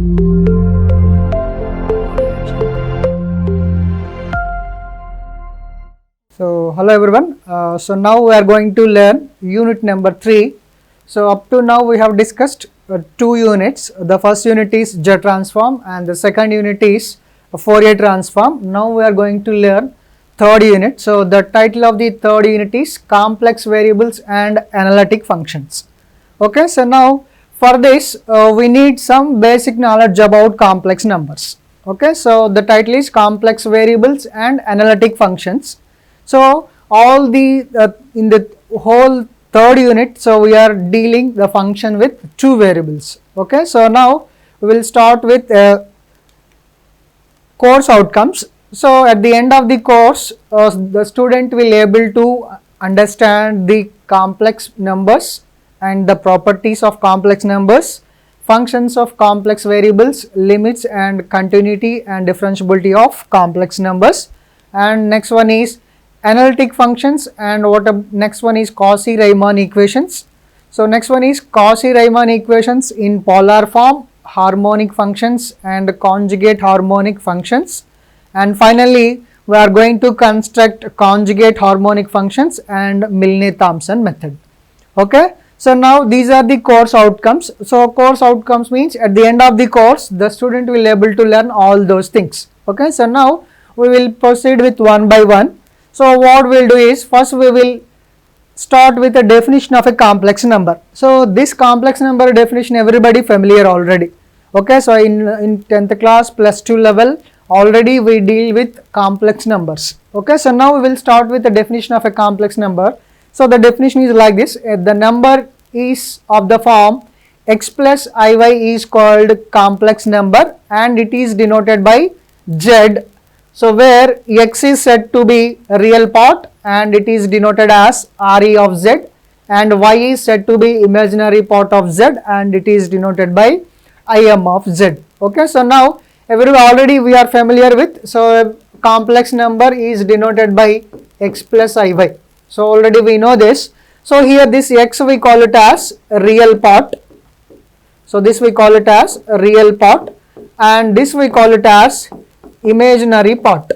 So hello everyone. So now we are going to learn unit number 3. So up to now we have discussed 2 units. The first unit is Z transform and the second unit is Fourier transform. Now we are going to learn third unit. So the title of the third unit is complex variables and analytic functions. Okay, so now for this we need some basic knowledge about complex numbers. Okay, so the title is complex variables and analytic functions. So all the in the whole third unit, so we are dealing the function with 2 variables. Okay, so now we will start with course outcomes. So at the end of the course, the student will able to understand the complex numbers and the properties of complex numbers, functions of complex variables, limits and continuity and differentiability of complex numbers. And next one is analytic functions, and next one is Cauchy-Riemann equations. So next one is Cauchy-Riemann equations in polar form, harmonic functions and conjugate harmonic functions. And finally we are going to construct conjugate harmonic functions and Milne-Thomson method. Okay, so now these are the course outcomes. So course outcomes means at the end of the course the student will able to learn all those things. Okay, so now we will proceed with one by one. So what we will do is, first we will start with a definition of a complex number. So this complex number definition everybody familiar already. Okay, so in 10th class plus 2 level already we deal with complex numbers. Okay, so now we will start with the definition of a complex number. So the definition is like this: the number is of the form x plus iy is called complex number and it is denoted by z. So where x is said to be a real part and it is denoted as Re of z, and y is said to be imaginary part of z and it is denoted by Im of z. Okay, so now already we are familiar with, so complex number is denoted by x plus iy. So already we know this. So here this x we call it as real part. So this we call it as real part and this we call it as imaginary part.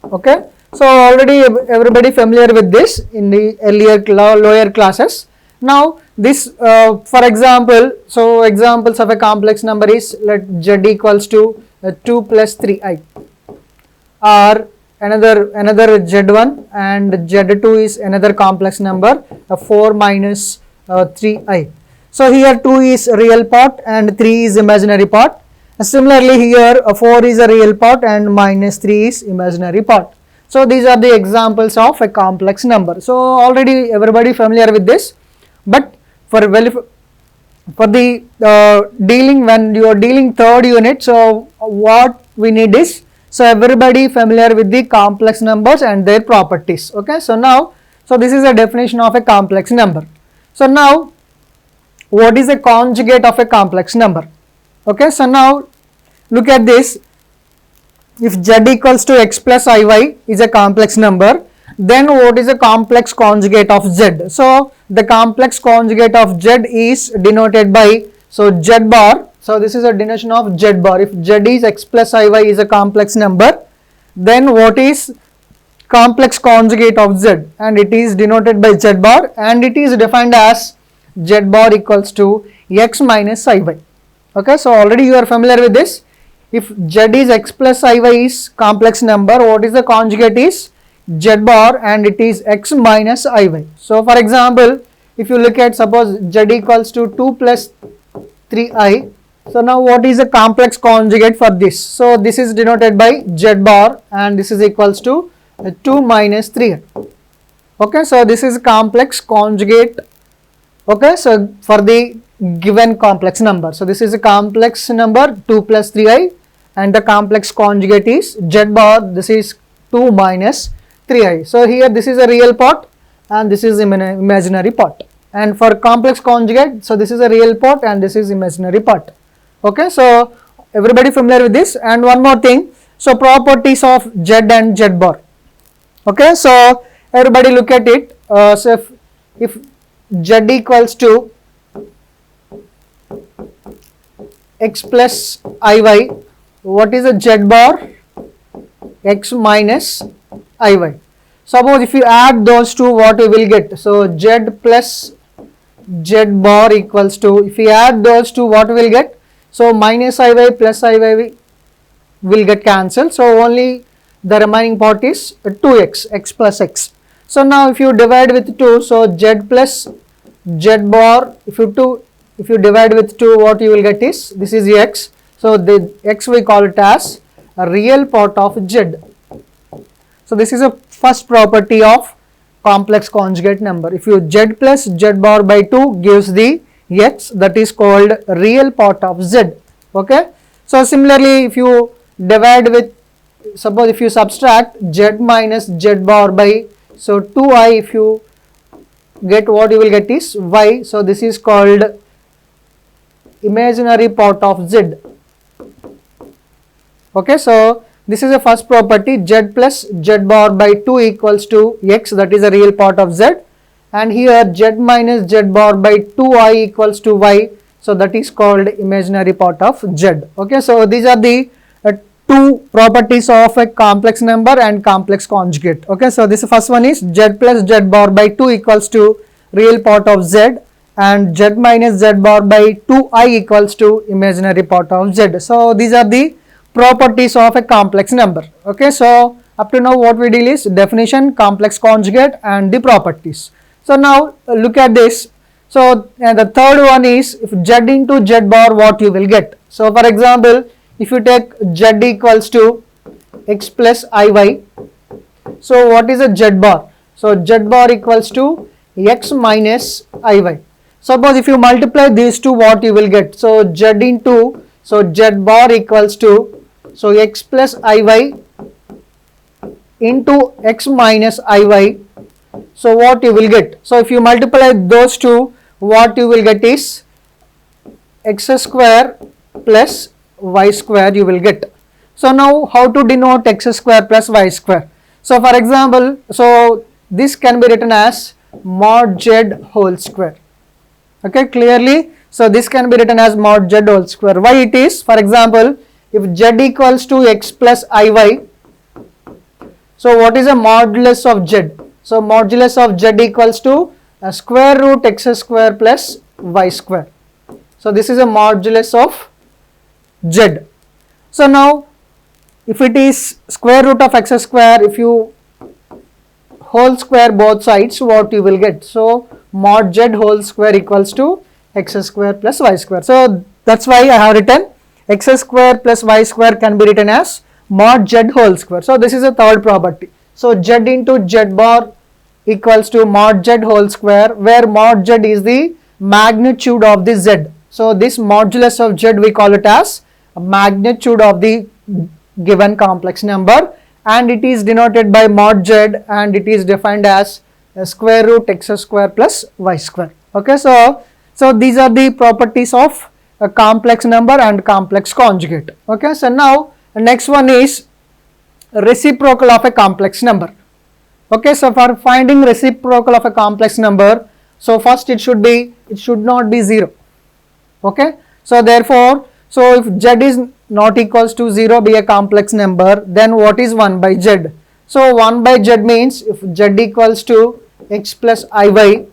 Okay, so already everybody familiar with this in the earlier lower classes. Now this for example, so examples of a complex number is, let z equals to 2 plus 3i, or another z1 and z2 is another complex number 4 minus 3i. So here 2 is real part and 3 is imaginary part. Similarly here 4 is a real part and minus 3 is imaginary part. So these are the examples of a complex number. So already everybody familiar with this, but for the dealing, when you are dealing third unit, so what we need is, so everybody familiar with the complex numbers and their properties. Okay, so now, so this is a definition of a complex number. So now what is a conjugate of a complex number? Okay, so now look at this. If z equals to x plus iy is a complex number, then what is a complex conjugate of z? So the complex conjugate of z is denoted by, so z bar. So this is a denotation of z bar. If z is x plus iy is a complex number, then what is complex conjugate of z? And it is denoted by z bar and it is defined as z bar equals to x minus iy. Okay, so already you are familiar with this. If z is x plus iy is complex number, what is the conjugate is z bar and it is x minus iy. So for example, if you look at, suppose z equals to 2 plus 3i. So now what is the complex conjugate for this? So this is denoted by z bar and this is equals to 2 minus 3i. Okay, so this is complex conjugate. Okay, so for the given complex number. So this is a complex number 2 plus 3i and the complex conjugate is z bar, this is 2 minus 3i. So here this is a real part and this is imaginary part. And for complex conjugate, so this is a real part and this is imaginary part. Okay, so everybody familiar with this. And one more thing, so properties of z and z bar. Okay, so everybody look at it. So if z equals to x plus iy. What is a z bar? X minus iy. Suppose if you add those two, what you will get? So z plus z bar equals to, if you add those two, what we will get? So minus iy plus iy will get cancelled. So only the remaining part is 2x, x plus x. So now if you divide with 2, so z plus z bar, if you divide with 2, what you will get is, this is x. So the x we call it as a real part of z. So this is a first property of complex conjugate number. If you z plus z bar by 2 gives the x, that is called real part of z. Okay. So similarly, if you divide with, suppose if you subtract z minus z bar by, so 2i, if you get, what you will get is y. So this is called imaginary part of z. Okay. So this is a first property, z plus z bar by 2 equals to x, that is a real part of z, and here z minus z bar by 2i equals to y, so that is called imaginary part of z. Okay, so these are the two properties of a complex number and complex conjugate. Okay, so this first one is z plus z bar by 2 equals to real part of z, and z minus z bar by 2i equals to imaginary part of z. So these are the properties of a complex number. Okay, so up to now what we deal is definition, complex conjugate, and the properties. So now look at this. So the third one is, if z into z bar, what you will get. So for example, if you take z equals to x plus iy, so what is a z bar? So z bar equals to x minus iy. Suppose if you multiply these two, what you will get? So z into, so z bar equals to, so x plus iy into x minus iy. So what you will get? So if you multiply those two, what you will get is x square plus y square you will get. So now how to denote x square plus y square? So for example, so this can be written as mod z whole square. Okay, clearly. So this can be written as mod z whole square. Why it is? For example, if z equals to x plus iy, so what is a modulus of z? So modulus of z equals to a square root x square plus y square. So this is a modulus of z. So now if it is square root of x square, if you whole square both sides, what you will get? So mod z whole square equals to x square plus y square. So that's why I have written x square plus y square can be written as mod z whole square. So this is a third property. So z into z bar equals to mod z whole square, where mod z is the magnitude of the z. So this modulus of z we call it as a magnitude of the given complex number, and it is denoted by mod z, and it is defined as a square root x square plus y square. Okay, so these are the properties of a complex number and complex conjugate. Okay, so now the next one is reciprocal of a complex number. Okay, so for finding reciprocal of a complex number, so first it should not be 0. Okay, so therefore, so if z is not equals to 0 be a complex number, then what is 1 by z? So 1 by z means if z equals to x plus iy,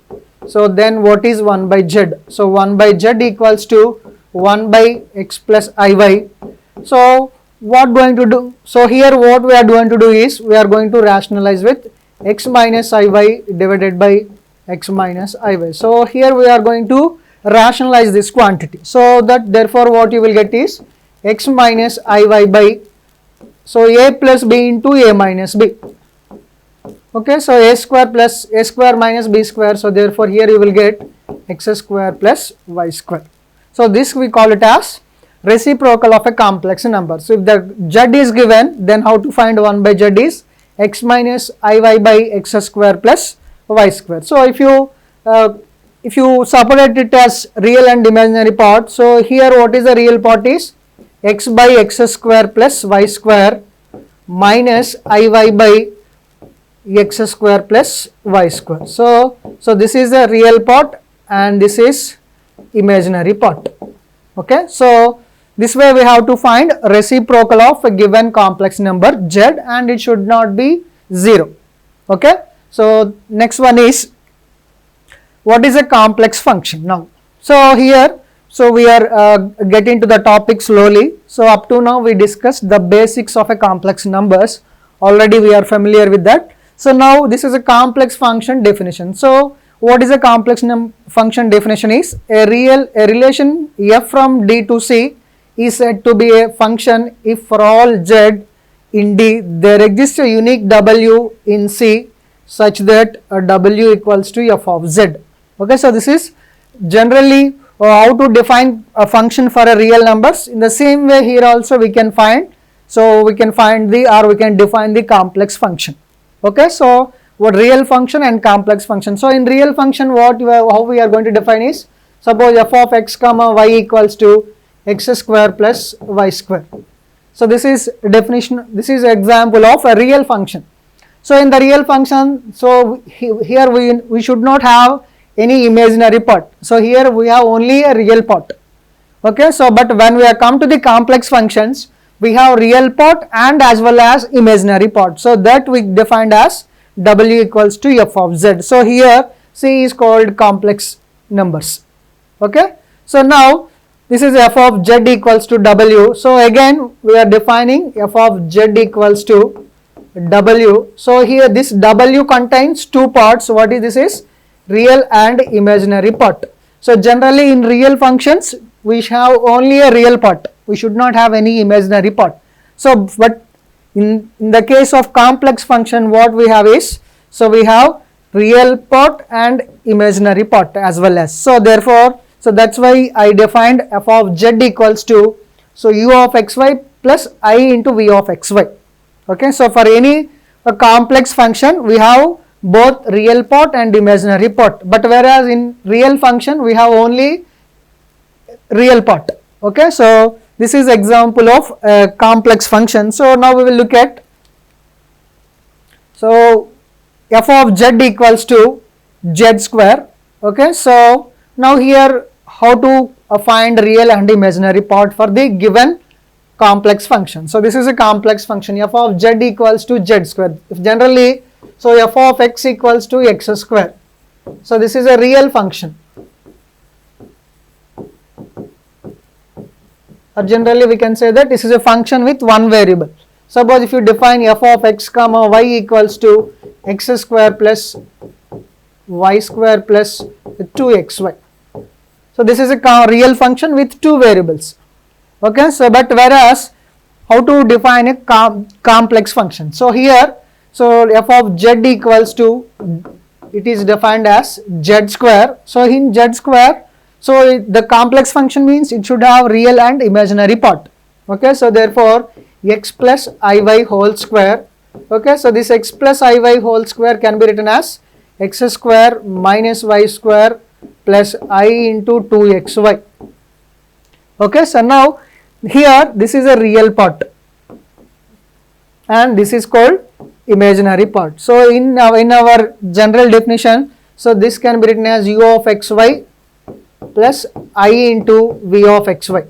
so then what is 1 by z? So 1 by z equals to 1 by x plus iy. So what going to do? So here what we are going to do is, we are going to rationalize with x minus iy divided by x minus iy. So here we are going to rationalize this quantity. So that therefore what you will get is x minus iy by, so a plus b into a minus b. Okay, so a square plus a square minus b square. So therefore here you will get x square plus y square. So this we call it as reciprocal of a complex number. So if the z is given, then how to find 1 by z is x minus iy by x square plus y square. So if you separate it as real and imaginary part, so here what is the real part is x by x square plus y square minus iy by x square plus y square. So this is the real part and this is imaginary part. Okay, so This way we have to find reciprocal of a given complex number z, and it should not be 0. Okay. So next one is, what is a complex function now? So here, so we are getting to the topic slowly. So up to now we discussed the basics of a complex numbers. Already we are familiar with that. So now this is a complex function definition. So what is a complex function definition is, a relation f from d to c is said to be a function if for all z in d there exists a unique w in c such that w equals to f of z. Okay, so this is generally how to define a function for a real numbers. In the same way here also we can find, so we can find the, or we can define the complex function. Okay, so what real function and complex function. So in real function, what how we are going to define is, suppose f of x comma y equals to x square plus y square. So this is definition, this is example of a real function. So in the real function, so here we should not have any imaginary part. So here we have only a real part. Okay, so but when we are come to the complex functions, we have real part and as well as imaginary part. So that we defined as w equals to f of z. So here c is called complex numbers. Okay, so now this is f of z equals to w. So again we are defining f of z equals to w. So here this w contains two parts. What is this is real and imaginary part. So generally in real functions we have only a real part, we should not have any imaginary part. So but in the case of complex function, what we have is, so we have real part and imaginary part as well as. So therefore, so that's why I defined f of z equals to, so u of xy plus I into v of xy. Okay, so for any complex function we have both real part and imaginary part, but whereas in real function we have only real part. Okay, so this is example of a complex function. So now we will look at, so f of z equals to z square. Okay, so now here how to find real and imaginary part for the given complex function. So this is a complex function, f of z equals to z square. If generally, so f of x equals to x square. So this is a real function. Or generally we can say that this is a function with one variable. Suppose if you define f of x comma y equals to x square plus y square plus 2xy. So this is a real function with two variables. Okay, so but whereas how to define a complex function. So here, so f of z equals to, it is defined as z square. So in z square, so the complex function means it should have real and imaginary part. Okay, so therefore x plus iy whole square. Okay, so this x plus iy whole square can be written as x square minus y square plus I into 2xy. Okay, so now here this is a real part and this is called imaginary part. So in our general definition, so this can be written as u of xy plus I into v of xy.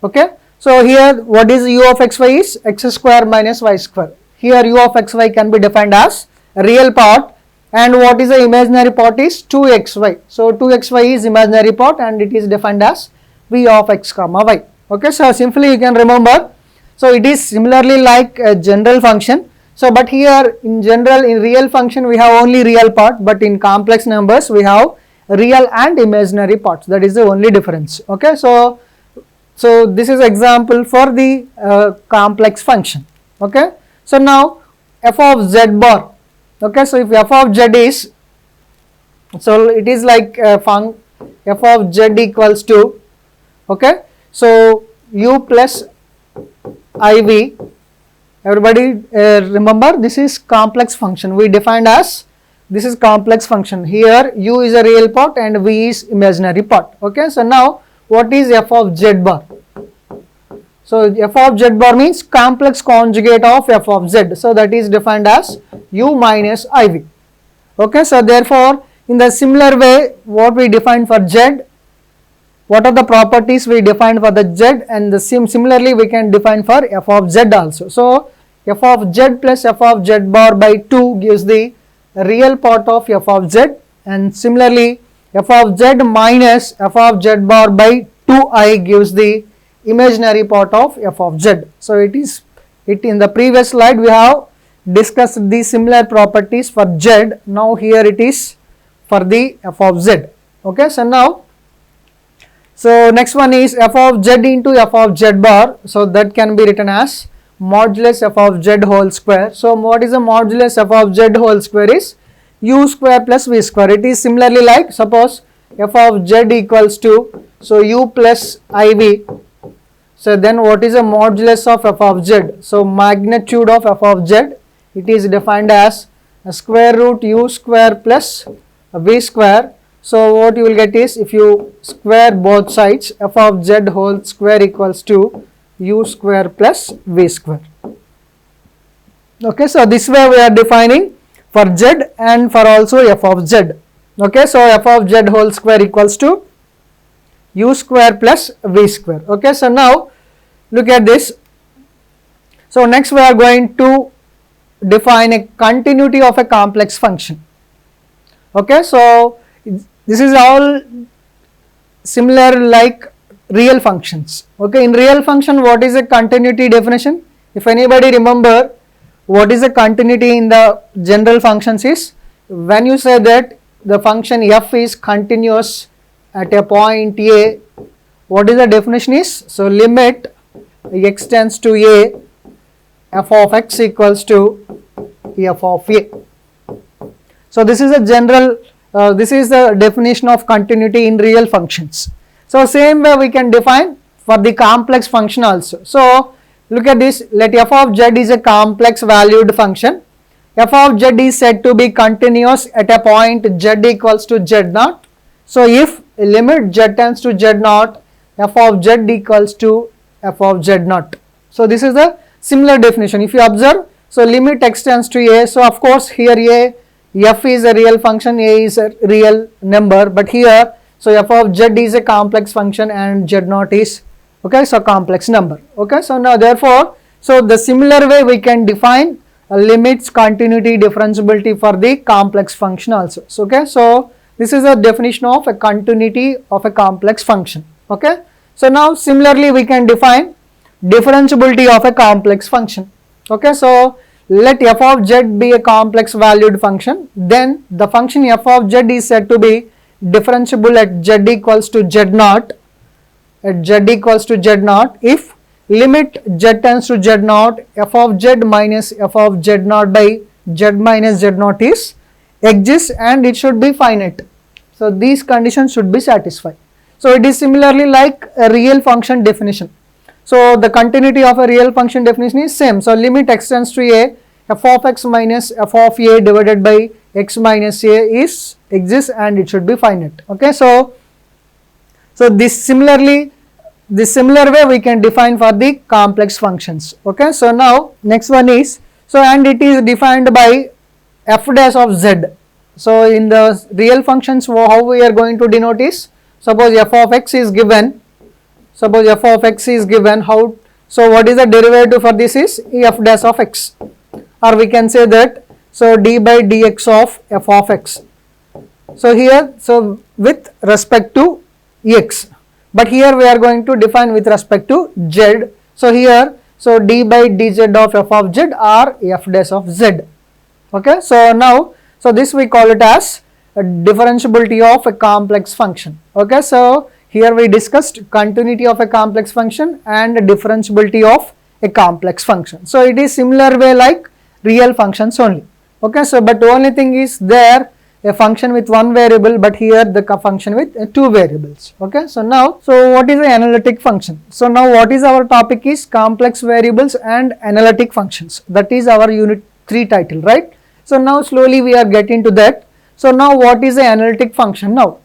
Okay, so here what is u of xy is x square minus y square. Here u of xy can be defined as real part, and what is the imaginary part is 2xy. So 2xy is imaginary part and it is defined as v of x comma y. Okay, so simply you can remember, so it is similarly like a general function. So but here in general, in real function we have only real part, but in complex numbers we have real and imaginary parts. That is the only difference. Okay, so this is example for the complex function. Okay, so now f of z bar. Okay, so if f of z is, so it is like f of z equals to, okay, so u plus iv. Everybody remember, this is complex function. We defined as, this is complex function. Here u is a real part and v is imaginary part. Okay, so now what is f of z bar? So f of z bar means complex conjugate of f of z. So that is defined as u minus iv. Okay, so therefore in the similar way what we defined for z, what are the properties we defined for the z, and the similarly we can define for f of z also. So f of z plus f of z bar by 2 gives the real part of f of z, and similarly f of z minus f of z bar by 2i gives the imaginary part of f of z. So it in the previous slide we have discussed the similar properties for z. Now here it is for the f of z. Okay, so now, so next one is f of z into f of z bar. So that can be written as modulus f of z whole square. So what is the modulus f of z whole square is u square plus v square. It is similarly like, suppose f of z equals to, so u plus iv. So then what is the modulus of f of z? So magnitude of f of z, it is defined as square root u square plus v square. So what you will get is, if you square both sides, f of z whole square equals to u square plus v square. Okay, so this way we are defining for z and for also f of z. Okay, so f of z whole square equals to u square plus v square. Okay, so now look at this. So next we are going to define a continuity of a complex function. Okay, so this is all similar like real functions. Okay, in real function, what is a continuity definition? If anybody remember what is a continuity in the general functions is, when you say that the function f is continuous at a point a, what is the definition is? So limit x tends to a, f of x equals to f of a. So this is a general this is the definition of continuity in real functions. So same way we can define for the complex function also. So look at this, let f of z is a complex valued function. F of z is said to be continuous at a point z equals to z naught. So if limit z tends to z naught, f of z equals to f of z naught. So this is the similar definition. If you observe, so limit x tends to a, so of course here a, f is a real function, a is a real number, but here, so f of z is a complex function and z naught is, okay, so complex number. Okay, so now therefore, so the similar way we can define limits, continuity, differentiability for the complex function also. So, okay, so this is a definition of a continuity of a complex function. Okay, so now similarly we can define differentiability of a complex function. Okay, so let f of z be a complex valued function, then the function f of z is said to be differentiable at z equals to z naught, at z equals to z naught if limit z tends to z naught, f of z minus f of z naught by z minus z naught is exists and it should be finite. So these conditions should be satisfied. So it is similarly like a real function definition. So the continuity of a real function definition is same. So limit x tends to a, f of x minus f of a divided by x minus a is exists and it should be finite. Okay, so this similar way we can define for the complex functions. Okay, so now next one is, so and it is defined by f dash of z. So in the real functions, how we are going to denote is, suppose f of x is given, how, so what is the derivative for this is f dash of x, or we can say that, so d by dx of f of x. So here, so with respect to x, but here we are going to define with respect to z. So here, so d by dz of f of z or f dash of z. Okay, so now, so this we call it as a differentiability of a complex function. Okay, so here we discussed continuity of a complex function and differentiability of a complex function. So it is similar way like real functions only. Okay, so but the only thing is there a function with one variable, but here the function with two variables. Okay, so now, so what is the analytic function? So now what is our topic is complex variables and analytic functions. That is our unit 3 title, right? So now slowly we are getting to that. So now what is the analytic function now?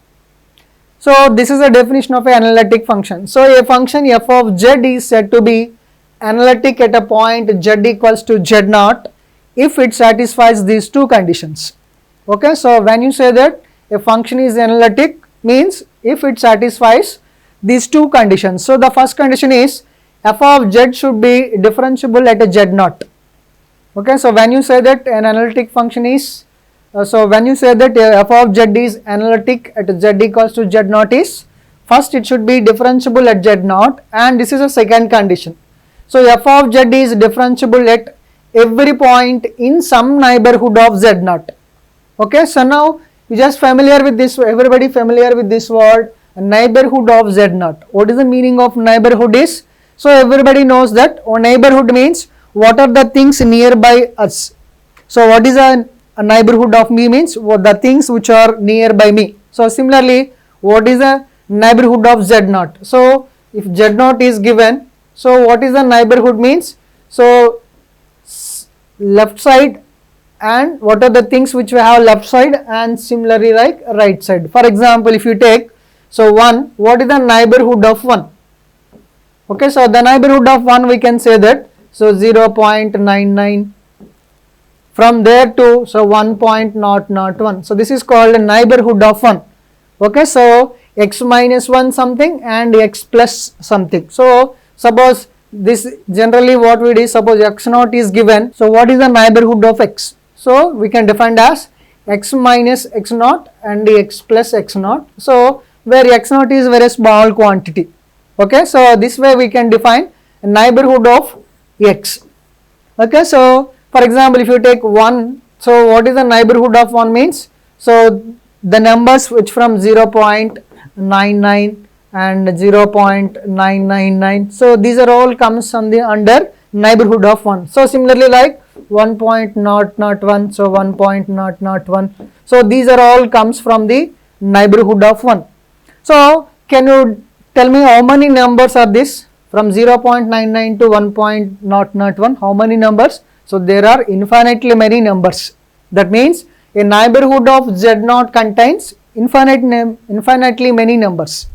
So this is a definition of an analytic function. So a function f of z is said to be analytic at a point z equals to z naught if it satisfies these two conditions. Okay, so when you say that a function is analytic, means if it satisfies these two conditions. So the first condition is f of z should be differentiable at a z naught. Okay, so when you say that an analytic function is when you say that f of z is analytic at z equals to z naught is, first it should be differentiable at z naught, and this is a second condition. So f of z is differentiable at every point in some neighborhood of z naught. Okay, so now you just familiar with this, everybody familiar with this word neighborhood of z naught. What is the meaning of neighborhood is? So everybody knows that neighborhood means what are the things nearby us. So what is a neighborhood of me means what the things which are nearby me. So similarly, what is a neighborhood of z naught? So if z naught is given, so what is the neighborhood means? So left side, and what are the things which we have left side, and similarly like right side. For example, if you take, so 1, what is the neighborhood of 1? Okay, so the neighborhood of 1 we can say that, so 0.99 from there to, so 1.001. So this is called a neighborhood of 1. Okay, so x minus 1 something and x plus something. So suppose this generally what we do is, suppose x naught is given, so what is the neighborhood of x? So we can define as x minus x naught and x plus x naught. So where x naught is very small quantity. Okay, so this way we can define a neighborhood of x. Okay, so for example, if you take 1, so what is the neighborhood of 1 means? So the numbers which from 0.99 and 0.999, so these are all comes on the under neighborhood of 1. So similarly like 1.001, so 1.001, so these are all comes from the neighborhood of 1. So can you tell me how many numbers are this from 0.99 to 1.001? How many numbers? So there are infinitely many numbers. That means a neighborhood of z naught contains infinitely many numbers.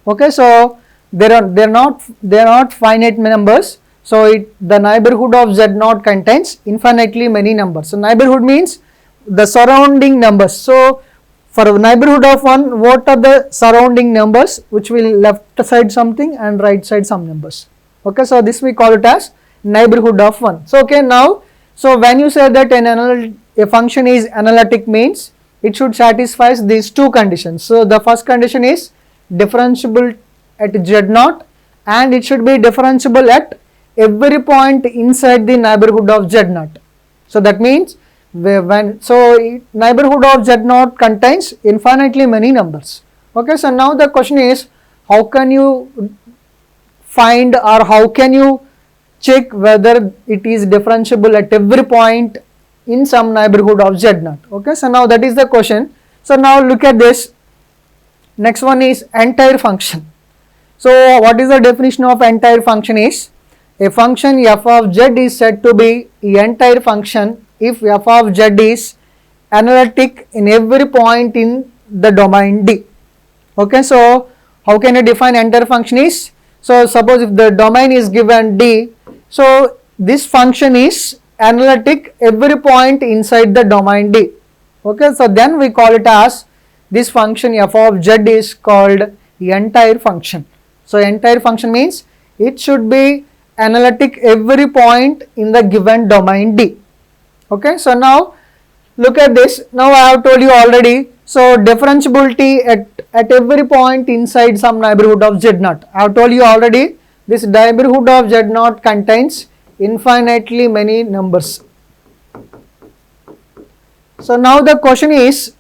Okay, so they're not finite numbers. So the neighborhood of z naught contains infinitely many numbers. So neighborhood means the surrounding numbers. So for a neighborhood of 1, what are the surrounding numbers which will left side something and right side some numbers. Okay, so this we call it as neighborhood of 1. So okay, now so when you say that a function is analytic means it should satisfy these two conditions. So the first condition is differentiable at z naught, and it should be differentiable at every point inside the neighborhood of z naught. So that means neighborhood of z naught contains infinitely many numbers. Okay, so now the question is, how can you find or how can you check whether it is differentiable at every point in some neighborhood of z naught? Okay, so now that is the question. So now look at this. Next one is entire function. So what is the definition of entire function is, a function f of z is said to be an entire function if f of z is analytic in every point in the domain D. Okay, so how can you define entire function is, so suppose if the domain is given D, so this function is analytic every point inside the domain D. Okay, so then we call it as, this function f of z is called entire function. So entire function means it should be analytic every point in the given domain D. Okay, so now look at this. Now I have told you already, so differentiability at every point inside some neighborhood of z naught. I have told you already, this neighborhood of z naught contains infinitely many numbers. So now the question is,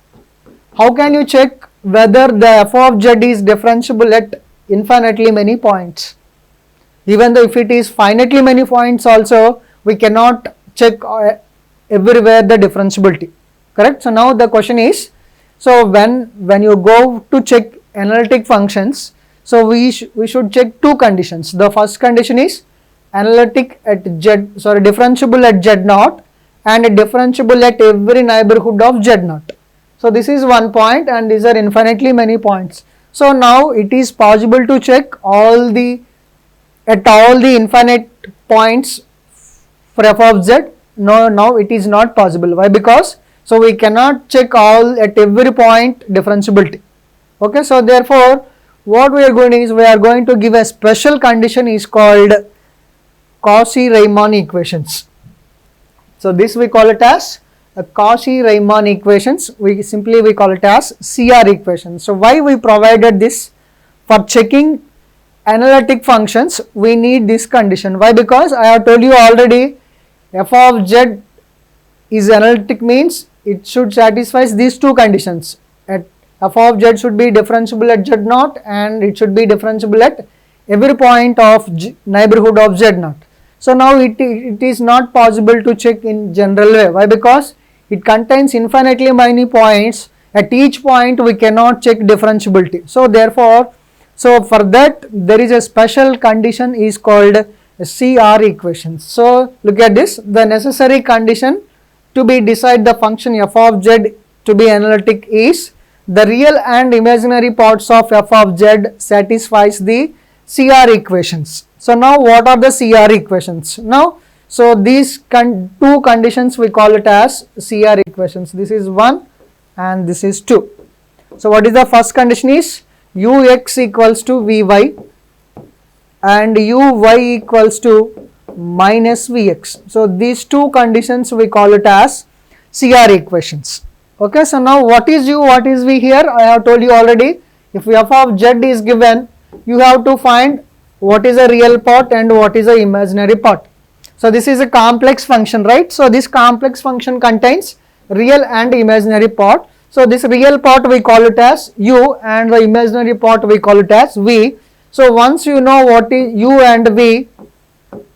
how can you check whether the f of z is differentiable at infinitely many points? Even though if it is finitely many points also, we cannot check everywhere the differentiability, correct? So now the question is, so when you go to check analytic functions, so we should check two conditions. The first condition is analytic at differentiable at z naught and differentiable at every neighborhood of z naught. So this is one point, and these are infinitely many points. So now it is possible to check at all the infinite points for f of z. No, now it is not possible. Why? Because so we cannot check all at every point differentiability. Okay, so therefore what we are going is we are going to give a special condition is called Cauchy-Riemann equations. So this we call it as a Cauchy-Riemann equations. We call it as CR equations. So why we provided this? For checking analytic functions we need this condition. Why? Because I have told you already, f of z is analytic means it should satisfy these two conditions. At f of z should be differentiable at z0 and it should be differentiable at every point of neighborhood of z0. So now it is not possible to check in general way. Why? Because it contains infinitely many points. At each point we cannot check differentiability. So therefore, for that there is a special condition is called CR equations. So look at this, the necessary condition to be decide the function f of z to be analytic is the real and imaginary parts of f of z satisfies the CR equations. So now what are the CR equations? Now, so these two conditions we call it as CR equations. This is 1 and this is 2. So what is the first condition is ux equals to vy and uy equals to minus vx. So these two conditions we call it as CR equations. Okay, so now what is u, what is v here? I have told you already, if f of z is given, you have to find what is a real part and what is a imaginary part. So this is a complex function, right? So this complex function contains real and imaginary part. So this real part we call it as u and the imaginary part we call it as v. So once you know what is u and v,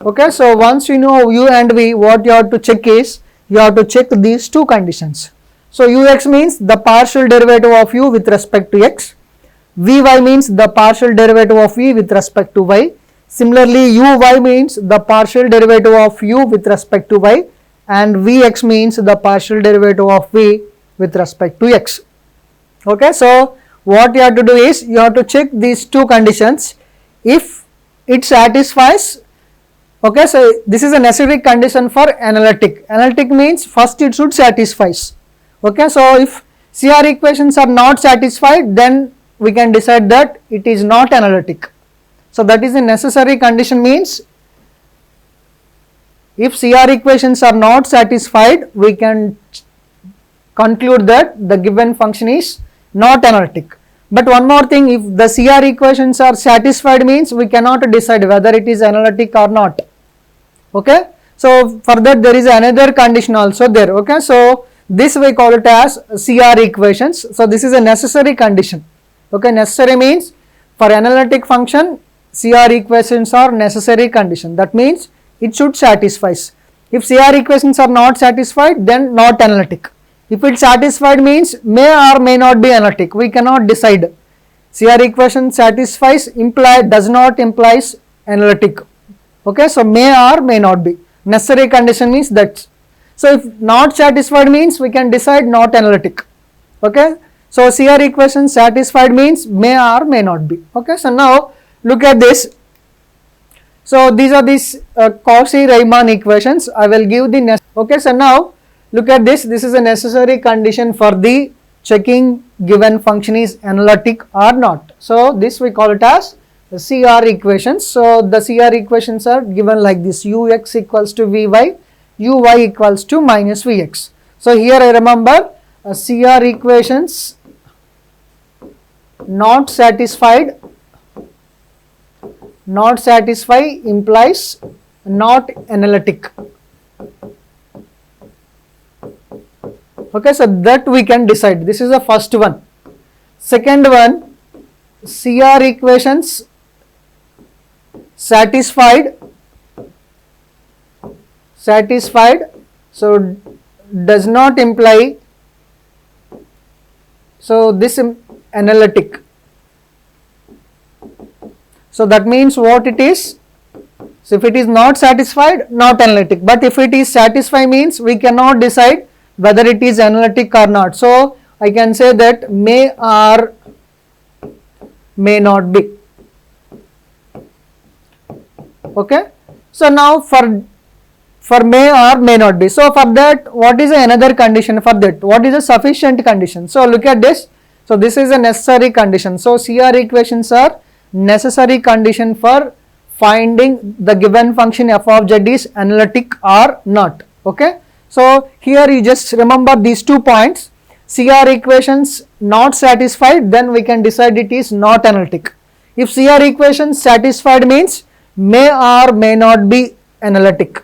okay, so once you know u and v, what you have to check is, you have to check these two conditions. So ux means the partial derivative of u with respect to x, vy means the partial derivative of v with respect to y. Similarly, uy means the partial derivative of u with respect to y and vx means the partial derivative of v with respect to x. Okay, so what you have to do is, you have to check these two conditions. If it satisfies, okay, so this is a necessary condition for analytic. Analytic means first it should satisfy. Okay, so if CR equations are not satisfied, then we can decide that it is not analytic. So that is a necessary condition, means if CR equations are not satisfied, we can conclude that the given function is not analytic. But one more thing, if the CR equations are satisfied means we cannot decide whether it is analytic or not. Okay, so for that there is another condition also there. Okay, so this we call it as CR equations. So this is a necessary condition. Okay, necessary means for analytic function CR equations are necessary condition. That means it should satisfy. If CR equations are not satisfied, then not analytic. If it satisfied means may or may not be analytic. We cannot decide. CR equation satisfies does not implies analytic. Okay, so may or may not be. Necessary condition means that. So if not satisfied means we can decide not analytic. Okay, so CR equation satisfied means may or may not be. Okay, so now look at this. So these are these Cauchy-Riemann equations. I will give the okay, so now look at this. This is a necessary condition for the checking given function is analytic or not. So this we call it as the CR equations. So the CR equations are given like this: ux equals to vy, uy equals to minus vx. So here I remember CR equations not satisfied implies not analytic. Okay, so that we can decide. This is the first one. Second one, CR equations satisfied, so does not imply, so this analytic. So that means what it is? So if it is not satisfied, not analytic. But if it is satisfied means we cannot decide whether it is analytic or not. So I can say that may or may not be. Okay. So now for may or may not be. So for that, what is another condition for that? What is a sufficient condition? So look at this. So this is a necessary condition. So CR equations are necessary condition for finding the given function f of z is analytic or not. Okay. So here you just remember these 2 points. CR equations not satisfied, then we can decide it is not analytic. If CR equations satisfied means may or may not be analytic.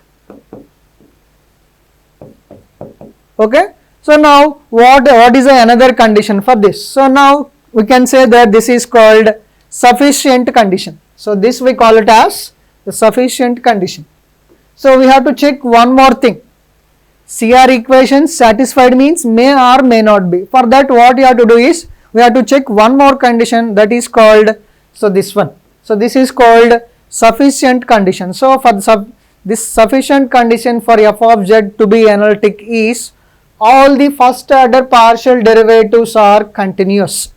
Okay. So now what is another condition for this? So now we can say that this is called sufficient condition. So this we call it as the sufficient condition. So we have to check one more thing. CR equations satisfied means may or may not be. For that what you have to do is we have to check one more condition, that is called, so this one. So this is called sufficient condition. So for this sufficient condition for f of z to be analytic is all the first order partial derivatives are continuous.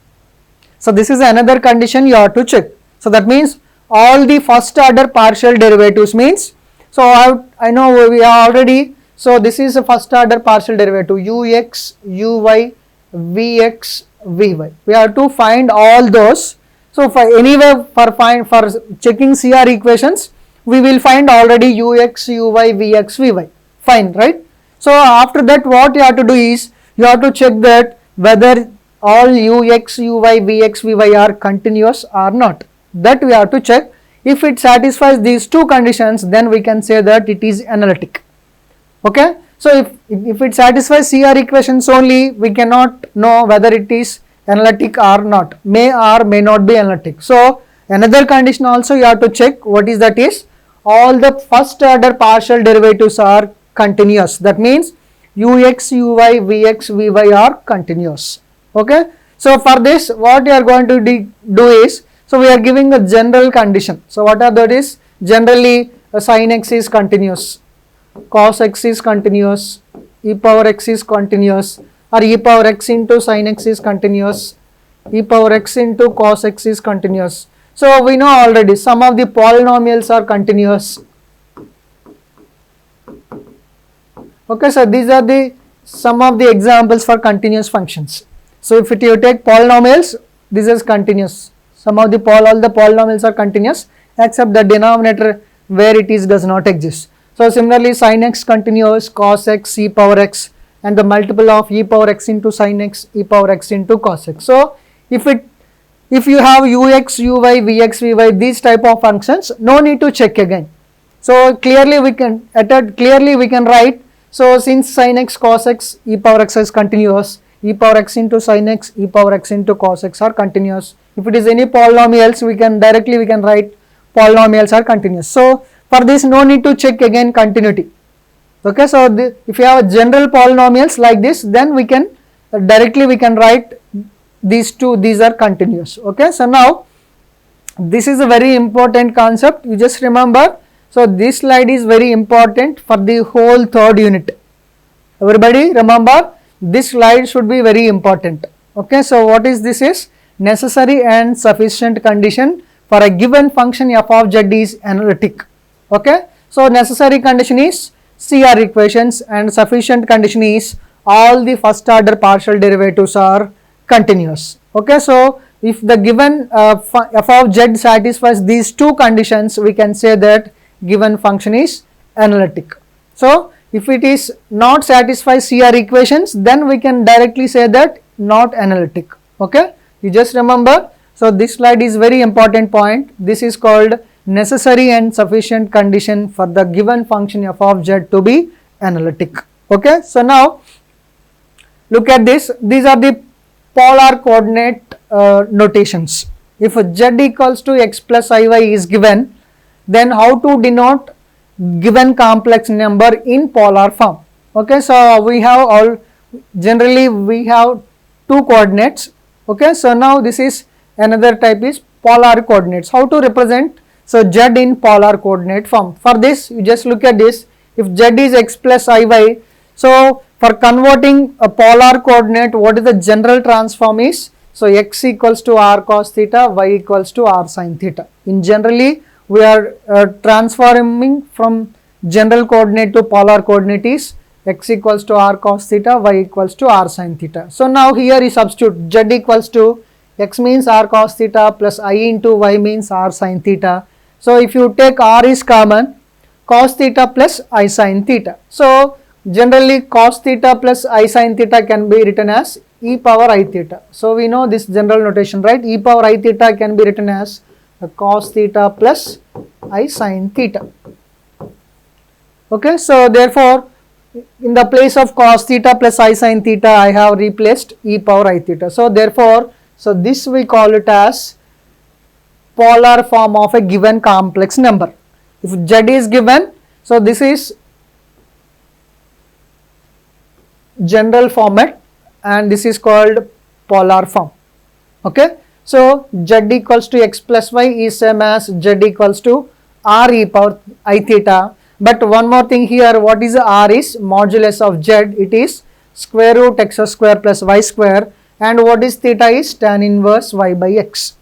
So this is another condition you have to check. So that means all the first order partial derivatives means, so I know we are already, so this is a first order partial derivative ux, uy, vx, vy. We have to find all those. So for anyway for checking CR equations, we will find already ux, uy, vx, vy. Fine, right? So after that what you have to do is you have to check that whether all ux, uy, vx, vy are continuous or not. That we have to check. If it satisfies these 2 conditions, then we can say that it is analytic. Okay. So if it satisfies CR equations only, we cannot know whether it is analytic or not, may or may not be analytic. So another condition also you have to check, what is that is all the first order partial derivatives are continuous. That means ux, uy, vx, vy are continuous. Okay. So for this what you are going to do is, so we are giving a general condition. So what are that is, generally sin x is continuous, cos x is continuous, e power x is continuous, or e power x into sin x is continuous, e power x into cos x is continuous. So we know already some of the polynomials are continuous. Okay, so these are the some of the examples for continuous functions. So if you take polynomials, this is continuous. Some of the all the polynomials are continuous except the denominator where it is does not exist. So similarly sin x continuous, cos x, e power x, and the multiple of e power x into sin x, e power x into cos x. So if you have ux, uy, vx, vy, these type of functions, no need to check again. So clearly we can write, so since sin x, cos x, e power x is continuous, e power x into sin x, e power x into cos x are continuous. If it is any polynomials, we can write polynomials are continuous. So for this no need to check again continuity. Okay, so if you have general polynomials like this, then we can directly write these are continuous. Okay, so now this is a very important concept, you just remember. So this slide is very important for the whole 3rd unit. Everybody remember, this slide should be very important. Okay, so what is this is necessary and sufficient condition for a given function f of z is analytic. Okay, so necessary condition is CR equations and sufficient condition is all the first order partial derivatives are continuous. Okay, so if the given f of z satisfies these 2 conditions, we can say that given function is analytic. So if it is not satisfies CR equations, then we can directly say that not analytic. Okay, you just remember. So this slide is very important point. This is called necessary and sufficient condition for the given function f of z to be analytic. Okay, so now look at this. These are the polar coordinate notations. If z equals to x plus iy is given, then how to denote given complex number in polar form? Okay, so we have generally we have 2 coordinates. Okay, so now this is another type is polar coordinates. How to represent? So z in polar coordinate form. For this you just look at this. If z is x plus iy, so for converting a polar coordinate, what is the general transform is? So x equals to r cos theta, y equals to r sin theta. In generally we are transforming from general coordinate to polar coordinate is x equals to r cos theta, y equals to r sin theta. So now here you substitute z equals to x means r cos theta plus I into y means r sin theta. So if you take r is common, cos theta plus I sin theta. So generally cos theta plus I sin theta can be written as e power I theta. So we know this general notation, right? E power I theta can be written as cos theta plus I sin theta. Okay, so therefore in the place of cos theta plus I sin theta I have replaced e power I theta. So therefore, so this we call it as polar form of a given complex number. If z is given, so this is general format and this is called polar form. Okay, so z equals to x plus y is same as z equals to r e power I theta. But one more thing here, what is r is modulus of z, it is square root x square plus y square, and what is theta is tan inverse y by x.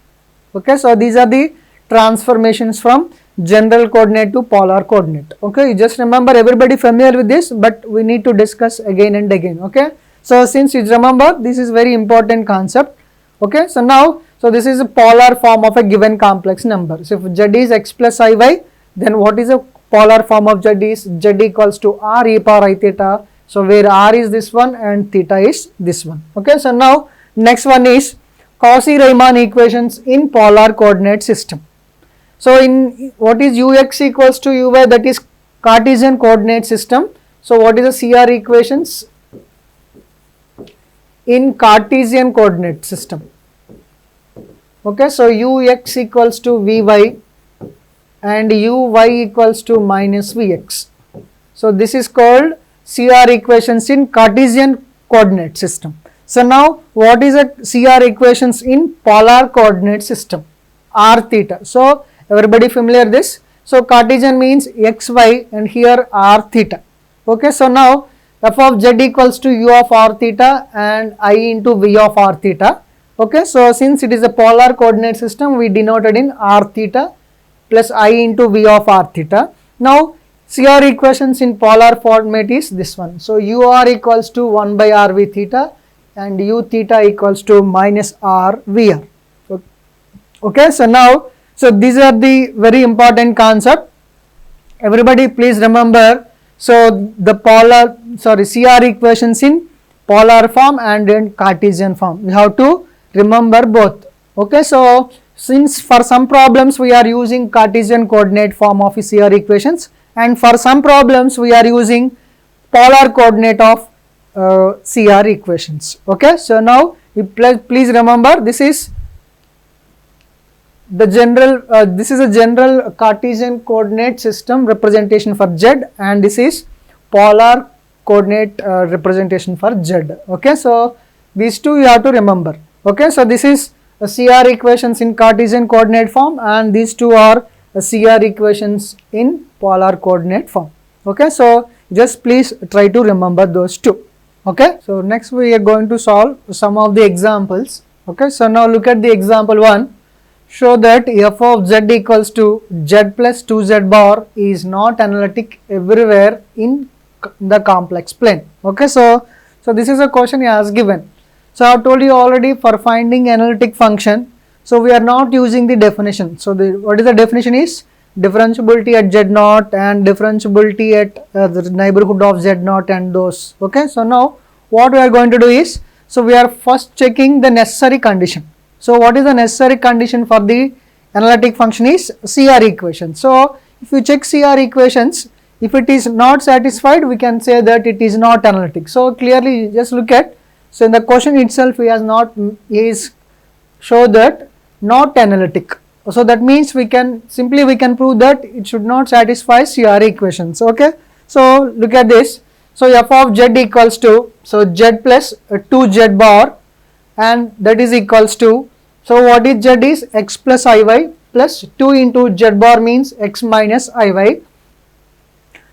Okay, so these are the transformations from general coordinate to polar coordinate. Okay, you just remember, everybody familiar with this, but we need to discuss again and again. Okay, so since you remember, this is very important concept. Okay, so now, so this is a polar form of a given complex number. So if z is x plus iy, then what is a polar form of z is z equals to r e power I theta. So where r is this one and theta is this one. Okay, so now next one is Cauchy-Riemann equations in polar coordinate system. So in what is ux equals to uy, that is Cartesian coordinate system. So what is the CR equations in Cartesian coordinate system? Okay, so ux equals to vy and uy equals to minus vx. So this is called CR equations in Cartesian coordinate system. So now what is a CR equations in polar coordinate system? R theta. So everybody familiar this? So Cartesian means xy and here r theta. Okay, so now f of z equals to u of r theta and I into v of r theta. Okay, so since it is a polar coordinate system, we denoted in r theta plus I into v of r theta. Now CR equations in polar format is this one. So ur equals to 1 by r v theta and u theta equals to minus r vr. Okay, so now, so these are the very important concept. Everybody please remember, so the CR equations in polar form and in Cartesian form. You have to remember both. Okay, so since for some problems we are using Cartesian coordinate form of CR equations and for some problems we are using polar coordinate of CR equations. Okay, so now you please remember, this is the general this is a general Cartesian coordinate system representation for z and this is polar coordinate representation for z. Okay, so these two you have to remember. Okay, so this is CR equations in Cartesian coordinate form and these two are CR equations in polar coordinate form. Okay, so just please try to remember those two. Okay, so next we are going to solve some of the examples. Okay, so now look at the example 1. Show that f of z equals to z plus 2z bar is not analytic everywhere in the complex plane. Okay, so this is a question he has given. So I have told you already, for finding analytic function, so we are not using the definition. So what is the definition is differentiability at z naught and differentiability at the neighborhood of z naught and those. Okay, so now what we are going to do is, so we are first checking the necessary condition. So what is the necessary condition for the analytic function is CR equation. So if you check CR equations, if it is not satisfied, we can say that it is not analytic. So clearly just look at, so in the question itself he is show that not analytic. So that means we can prove that it should not satisfy CR equations. Okay, so look at this. So f of z equals to, so z plus 2z bar and that is equals to, so what is z is x plus iy plus 2 into z bar means x minus iy.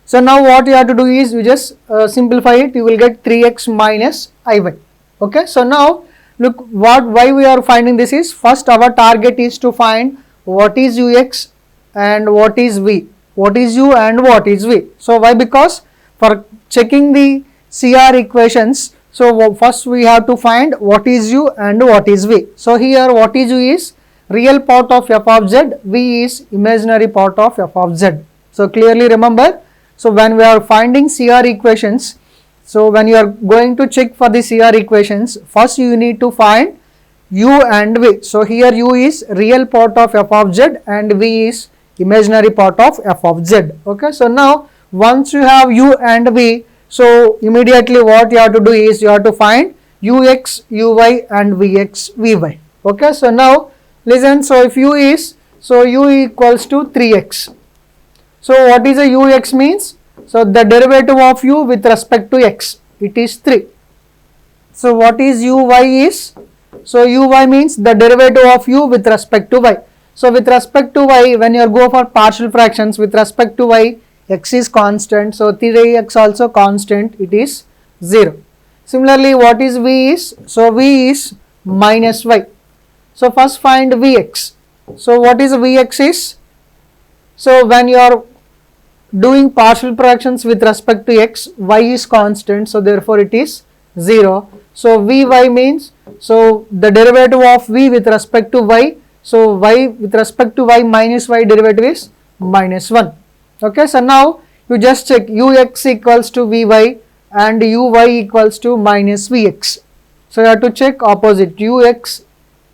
So now what you have to do is you just simplify it, you will get 3x minus iy. Okay, so now look why we are finding this is, first our target is to find what is ux and what is v, what is u and what is v. So why? Because for checking the CR equations, so first we have to find what is u and what is v. So here what is u is real part of f of z, v is imaginary part of f of z. So clearly remember, so when we are finding CR equations, so when you are going to check for the CR equations, first you need to find u and v. So here u is real part of f of z and v is imaginary part of f of z. Okay, so now once you have u and v, so immediately what you have to do is you have to find ux, uy and vx, vy. Okay, so now listen, so if u is, so u equals to 3x. So what is a ux means? So the derivative of u with respect to x, it is 3. So what is uy is? So uy means the derivative of u with respect to y. So with respect to y, when you go for partial fractions, with respect to y, x is constant, so 3x also constant, it is 0. Similarly, what is v is? So v is minus y. So first find vx. So what is vx is? So when you are doing partial fractions with respect to x, y is constant, so therefore it is 0. So vy means, so the derivative of v with respect to y, so y with respect to y minus y derivative is minus 1. Okay, so now you just check ux equals to vy and uy equals to minus vx. So you have to check opposite, ux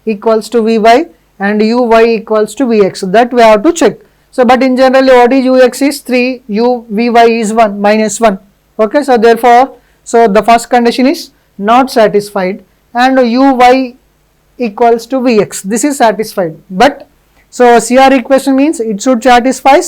equals to vy and uy equals to vx. So that we have to check. So but in general what is ux is 3, vy is 1, minus 1. Okay, so therefore, so the first condition is not satisfied and uy equals to vx, this is satisfied. But so CR equation means it should satisfy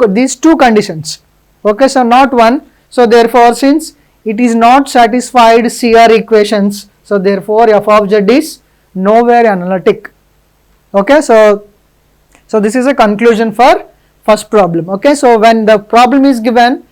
these two conditions. Okay, so not one. So therefore since it is not satisfied CR equations, so therefore f of z is nowhere analytic. Okay, so this is a conclusion for first problem. Okay, so when the problem is given,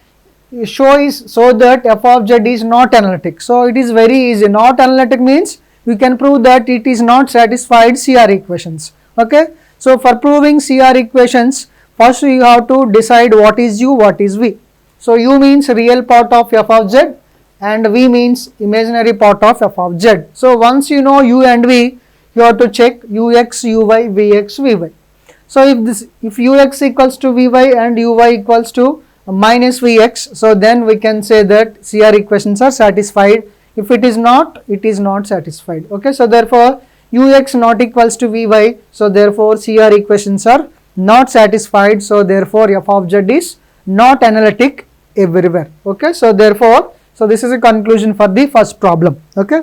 so that f of z is not analytic. So it is very easy. Not analytic means we can prove that it is not satisfied CR equations. Okay, so for proving CR equations, first you have to decide what is u, what is v. So u means real part of f of z and v means imaginary part of f of z. So once you know u and v, you have to check ux, uy, vx, vy. So if ux equals to vy and uy equals to minus vx, so then we can say that CR equations are satisfied. If it is not, it is not satisfied. Okay, so therefore ux not equals to vy, so therefore CR equations are not satisfied, so therefore f of z is not analytic everywhere. Okay, so therefore, so this is a conclusion for the first problem. Okay,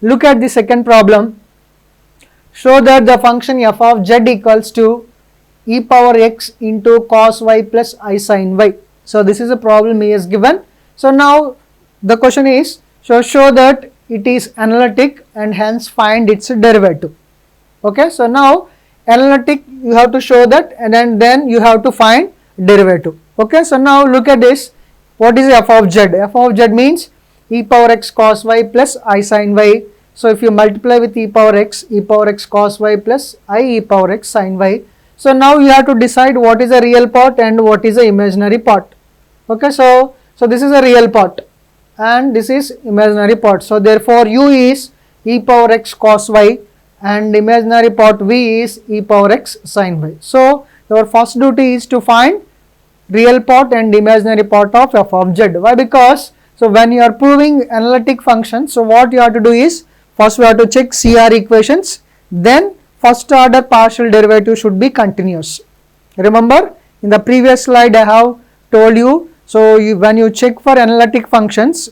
look at the second problem. Show that the function f of z equals to e power x into cos y plus I sin y. So this is a problem he is given. So now the question is, so show that it is analytic and hence find its derivative. Okay, so now analytic you have to show that and then you have to find derivative. Okay, so now look at this. What is f of z? F of z means e power x cos y plus I sin y. So if you multiply with e power x cos y plus I e power x sin y. So now you have to decide what is a real part and what is a imaginary part. Okay, so this is a real part and this is imaginary part. So therefore u is e power x cos y and imaginary part v is e power x sin y. So your first duty is to find real part and imaginary part of f of z. Why? Because so when you are proving analytic function, so what you have to do is first we have to check CR equations, then first order partial derivative should be continuous. Remember in the previous slide I have told you, so when you check for analytic functions,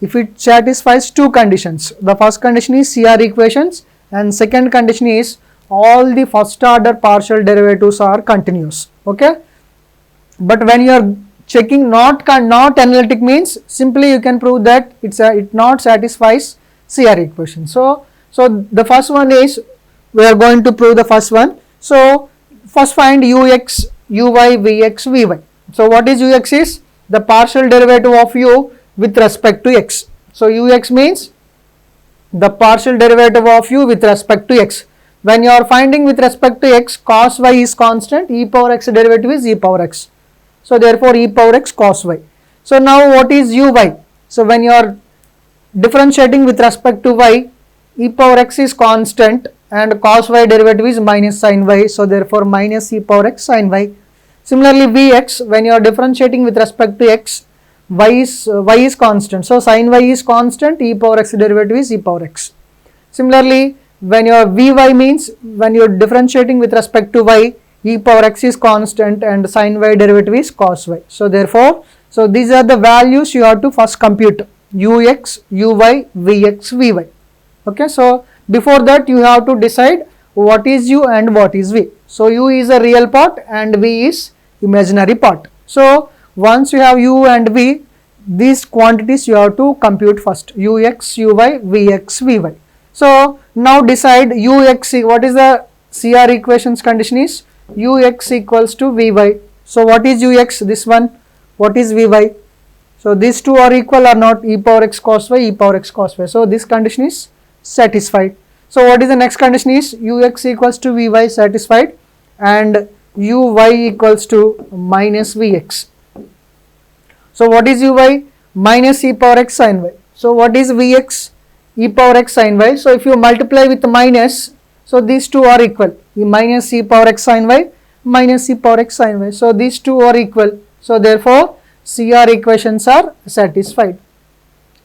if it satisfies two conditions, the first condition is CR equations and second condition is all the first order partial derivatives are continuous. Okay, but when you are checking not analytic means simply you can prove that it not satisfies CR equation. So the first one is we are going to prove the first one. So first find ux, uy, vx, vy. So what is ux is the partial derivative of u with respect to x. So ux means the partial derivative of u with respect to x. When you are finding with respect to x, cos y is constant, e power x derivative is e power x. So therefore e power x cos y. So now what is uy? So when you are differentiating with respect to y, e power x is constant and cos y derivative is minus sin y, so therefore minus e power x sin y. Similarly vx, when you are differentiating with respect to x, y is constant, so sin y is constant, e power x derivative is e power x. Similarly when your vy means when you are differentiating with respect to y, e power x is constant and sin y derivative is cos y. So therefore, so these are the values you have to first compute: ux, uy, vx, vy. Okay, so before that you have to decide what is u and what is v. So u is a real part and v is imaginary part. So once you have u and v, these quantities you have to compute first: ux, uy, vx, vy. So now decide ux, what is the CR equations condition is ux equals to vy. So what is ux? This one. What is vy? So these two are equal or not? E power x cos y, e power x cos y. So this condition is satisfied. So what is the next condition is ux equals to vy, satisfied, and uy equals to minus vx. So what is uy? Minus e power x sin y. So what is vx? E power x sin y. So if you multiply with minus, so these two are equal. Minus e power x sin y, minus e power x sin y. So these two are equal. So therefore CR equations are satisfied.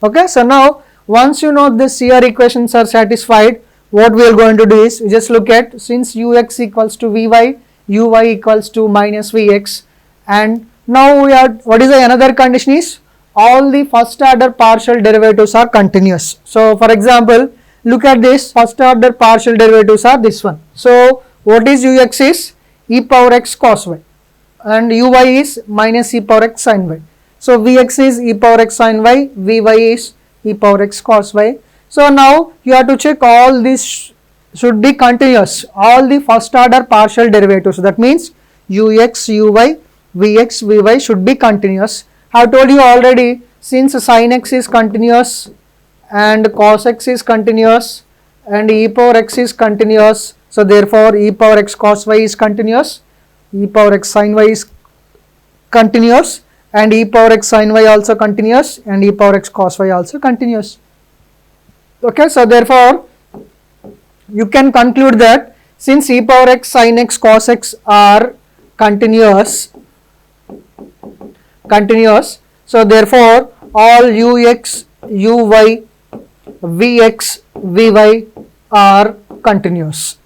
Okay, so now once you know the CR equations are satisfied, what we are going to do is just look at, since ux equals to vy, uy equals to minus vx, and now we are, what is the another condition is all the first order partial derivatives are continuous. So for example, look at this, first order partial derivatives are this one. So what is ux is e power x cos y and uy is minus e power x sin y. So vx is e power x sin y, vy is e power x cos y. So now you have to check all these should be continuous, all the first order partial derivatives, that means ux, uy, vx, vy should be continuous. I have told you already, since sin x is continuous and cos x is continuous and e power x is continuous, so therefore e power x cos y is continuous, e power x sin y is continuous, and e power x sin y also continuous, and e power x cos y also continuous. Okay, so therefore you can conclude that since e power x sin x cos x are continuous, so therefore all ux, uy, vx, vy are continuous.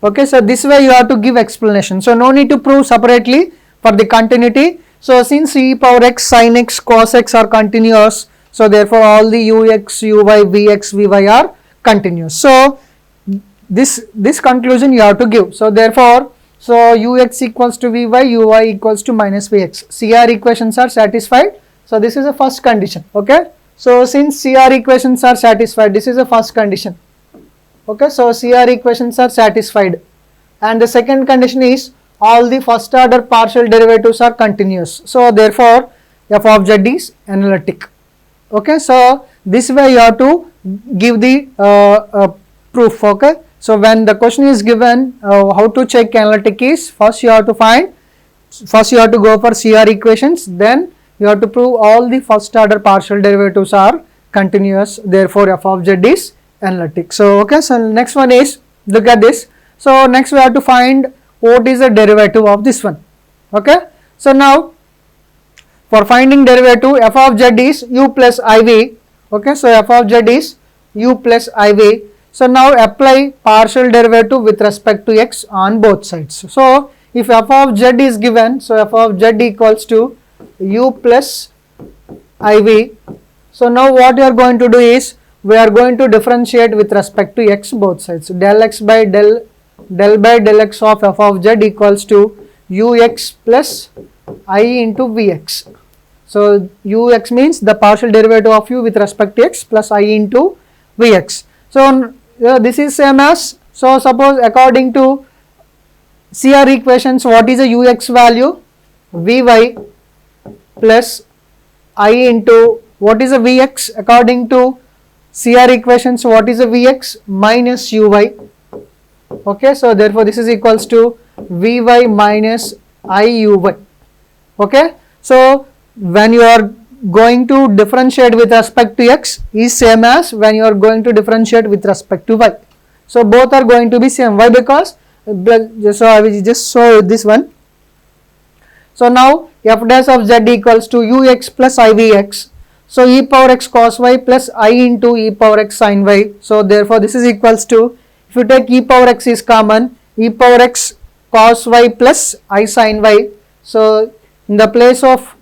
Okay, so this way you have to give explanation. So no need to prove separately for the continuity. So since e power x sin x cos x are continuous, so therefore all the ux, uy, vx, vy are continuous. So this conclusion you have to give. So therefore, so ux equals to vy, uy equals to minus vx. CR equations are satisfied. So this is the first condition. Okay, so since CR equations are satisfied, this is the first condition. Okay, so CR equations are satisfied, and the second condition is all the first order partial derivatives are continuous. So therefore f of z is analytic. Okay, so this way you have to give the proof. Okay, so when the question is given, how to check analytic is, first you have to go for CR equations, then you have to prove all the first order partial derivatives are continuous, therefore f of z is analytic. So okay, so next one is, look at this. So next we have to find what is the derivative of this one. Okay, so now for finding derivative, f of z is u plus iv. Okay, so f of z is u plus iv. So now apply partial derivative with respect to x on both sides. So if f of z is given, so f of z equals to u plus iv. So now what you are going to do is, we are going to differentiate with respect to x both sides. Del x by del x of f of z equals to ux plus I into vx. So ux means the partial derivative of u with respect to x plus I into vx. So this is same as, so suppose according to CR equations, what is the ux value? Vy plus I into, what is the vx according to CR equations, what is the vx? Minus uy. Okay, so therefore this is equals to vy minus iuy. Okay, so when you are going to differentiate with respect to x is same as when you are going to differentiate with respect to y. So both are going to be same. Why? Because so I will just show you this one. So now f dash of z equals to ux plus ivx. So e power x cos y plus I into e power x sin y. So therefore this is equals to, if you take e power x is common, e power x cos y plus I sin y. So in the place of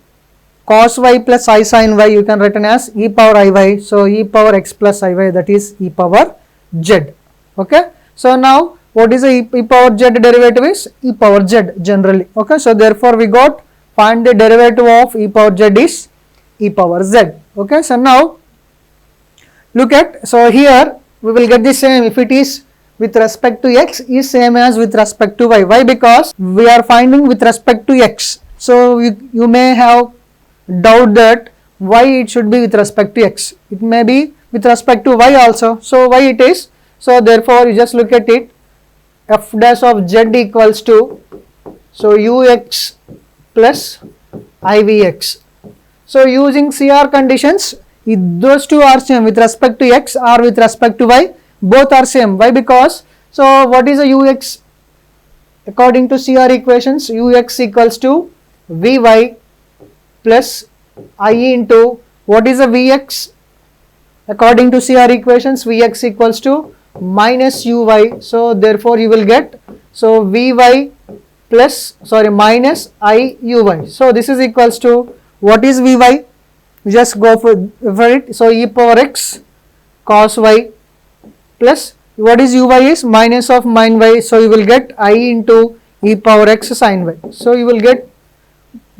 cos y plus I sin y, you can written as e power iy. So e power x plus iy, that is e power z. Okay. So now what is the e power z derivative is e power z generally. Okay. So therefore we got, find the derivative of e power z is e power z. Okay. So now look at, so here we will get the same if it is with respect to x is same as with respect to y. Why? Because we are finding with respect to x. So you may have doubt that why it should be with respect to x. It may be with respect to y also. So why it is? So therefore you just look at it, f dash of z equals to, so ux plus ivx. So using CR conditions, if those two are same with respect to x or with respect to y, both are same. Why? Because, so what is the ux? According to CR equations, ux equals to vy plus I into, what is the vx? According to CR equations, vx equals to minus uy. So therefore you will get, so vy plus, sorry, minus I uy. So this is equals to, what is vy? Just go for it. So e power x cos y plus, what is uy is minus of min y. So you will get I into e power x sin y. So you will get,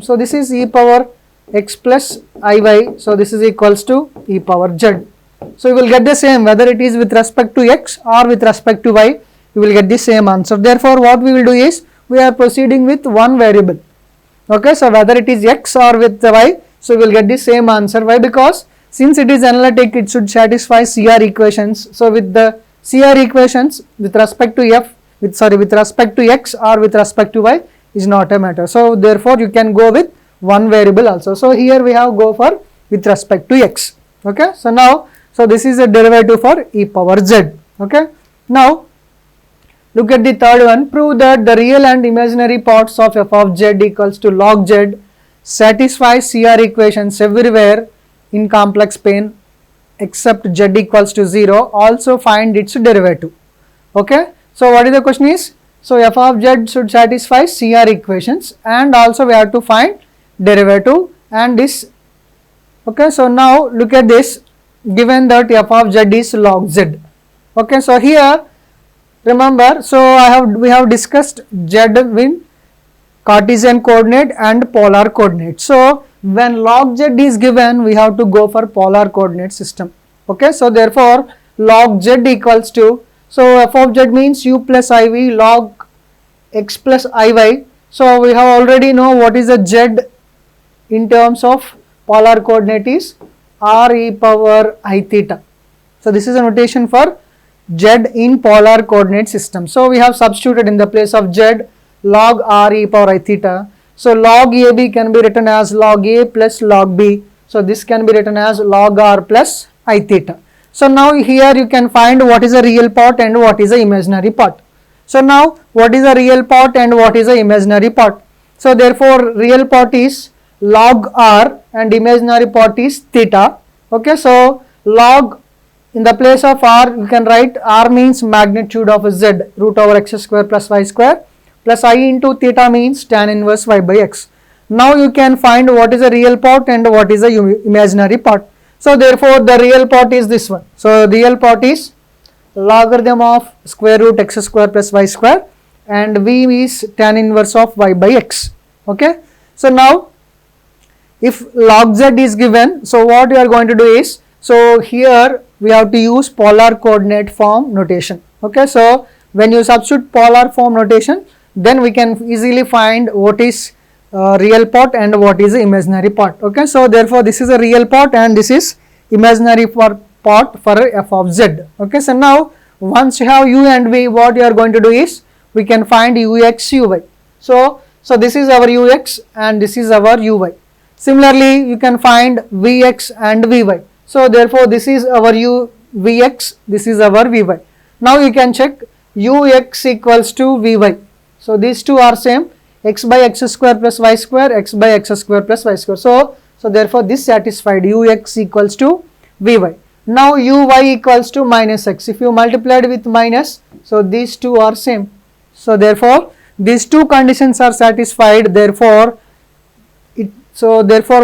so this is e power x plus iy. So this is equals to e power z. So you will get the same whether it is with respect to x or with respect to y, you will get the same answer. Therefore what we will do is, we are proceeding with one variable. Okay. So whether it is x or with y, so we will get the same answer. Why? Because since it is analytic, it should satisfy CR equations. So with the CR equations with respect to f, with respect to x or with respect to y is not a matter. So therefore you can go with one variable also. So here we have go for with respect to x. Okay. So now, so this is a derivative for e power z. Okay. Now look at the third one. Prove that the real and imaginary parts of f of z equals to log z satisfies CR equations everywhere in complex plane except z equals to 0. Also find its derivative. Okay. So what is the question is? So f of z should satisfy CR equations and also we have to find derivative and this. Okay. So now look at this, given that f of z is log z. Okay. So here remember, so we have discussed z in Cartesian coordinate and polar coordinate. So when log z is given, we have to go for polar coordinate system. Okay. So therefore log z equals to, so f of z means u plus iv log x plus iy. So we have already know what is the z in terms of polar coordinate is r e power I theta. So this is a notation for z in polar coordinate system. So we have substituted in the place of z log r e power I theta. So log ab can be written as log a plus log b. So this can be written as log r plus I theta. So now here you can find what is the real part and what is the imaginary part. So now what is the real part and what is the imaginary part? So therefore real part is log r and imaginary part is theta. Okay. So log, in the place of r you can write r means magnitude of z, root over x square plus y square, plus I into theta means tan inverse y by x. Now you can find what is the real part and what is the imaginary part. So therefore the real part is this one. So real part is logarithm of square root x square plus y square and v is tan inverse of y by x. Okay. So now if log z is given, so what we are going to do is, so here we have to use polar coordinate form notation. Okay. So when you substitute polar form notation, then we can easily find what is real part and what is the imaginary part. Okay. So therefore this is a real part and this is imaginary part for f of z. Okay. So now once you have u and v, what you are going to do is, we can find ux uy. So this is our ux and this is our uy. Similarly, you can find Vx and Vy. So therefore, this is our Vx, this is our Vy. Now you can check Ux equals to Vy. So these two are same, x by x square plus y square, x by x square plus y square. So therefore, this satisfied Ux equals to Vy. Now Uy equals to minus x. If you multiplied with minus, so these two are same. So therefore, these two conditions are satisfied. Therefore,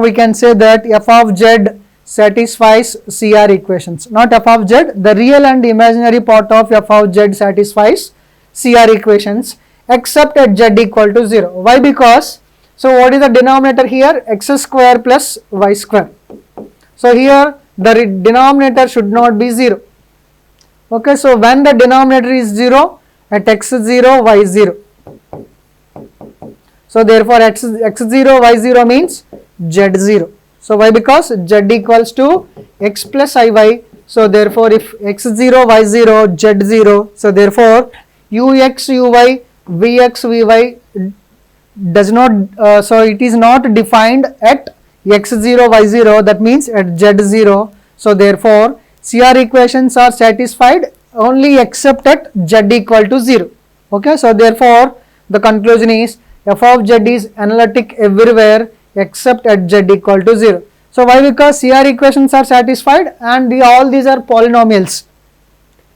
we can say that f of z satisfies CR equations. Not f of z, the real and imaginary part of f of z satisfies CR equations except at z equal to 0. Why? Because, so what is the denominator here? X square plus y square. So here the denominator should not be 0. Okay, so when the denominator is 0, at x 0, y 0. So therefore, x 0, y 0 means z 0. So why? Because z equals to x plus iy. So therefore, if x 0, y 0, z 0. So therefore, ux, uy, vx, vy does not, so it is not defined at x 0, y 0, that means at z 0. So therefore, CR equations are satisfied only except at z equal to 0. Okay, so therefore, the conclusion is f of z is analytic everywhere except at z equal to 0. So why? Because CR equations are satisfied and all these are polynomials.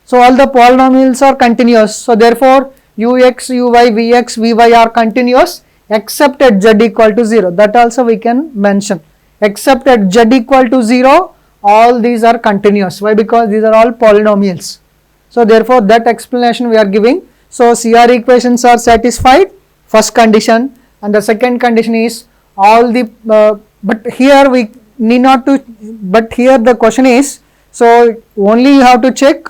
So all the polynomials are continuous. So therefore, ux, uy, vx, vy are continuous except at z equal to 0. That also we can mention. Except at z equal to 0, all these are continuous. Why? Because these are all polynomials. So therefore, that explanation we are giving. So CR equations are satisfied, first condition, and the second condition is all the, but here we need not to, but here the question is, so only you have to check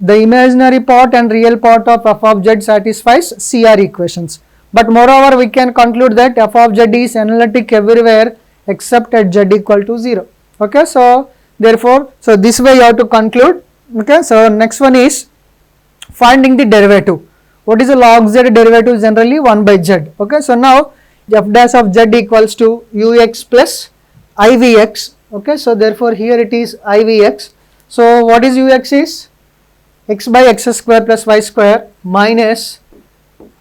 the imaginary part and real part of f of z satisfies CR equations. But moreover, we can conclude that f of z is analytic everywhere except at z equal to 0. Okay, so therefore, so this way you have to conclude. Okay, so next one is finding the derivative. What is the log z derivative? Generally 1 by z. Okay, so now f dash of z equals to ux plus ivx. Okay, so therefore here it is ivx. So what is ux is x by x square plus y square minus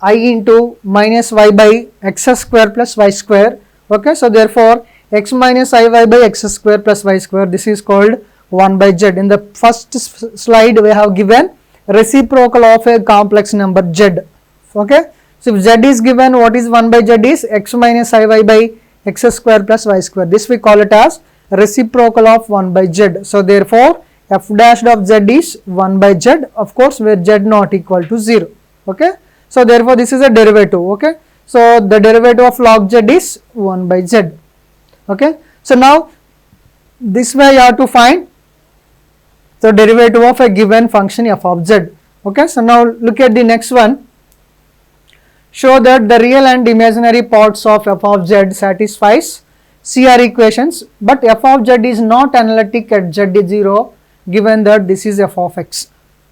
I into minus y by x square plus y square. Okay, so therefore x minus iy by x square plus y square, this is called 1 by z. In the first slide we have given reciprocal of a complex number z. Okay, so if z is given, what is 1 by z is x minus iy by x square plus y square. This we call it as reciprocal of 1 by z. So therefore, f dash of z is 1 by z, of course where z not equal to 0. Okay, so therefore this is a derivative. Okay, so the derivative of log z is 1 by z. Okay, so now this way you have to find the derivative of a given function f of z. Okay, so now look at the next one. Show that the real and imaginary parts of f of z satisfies CR equations, but f of z is not analytic at z is 0 given that this is f of x.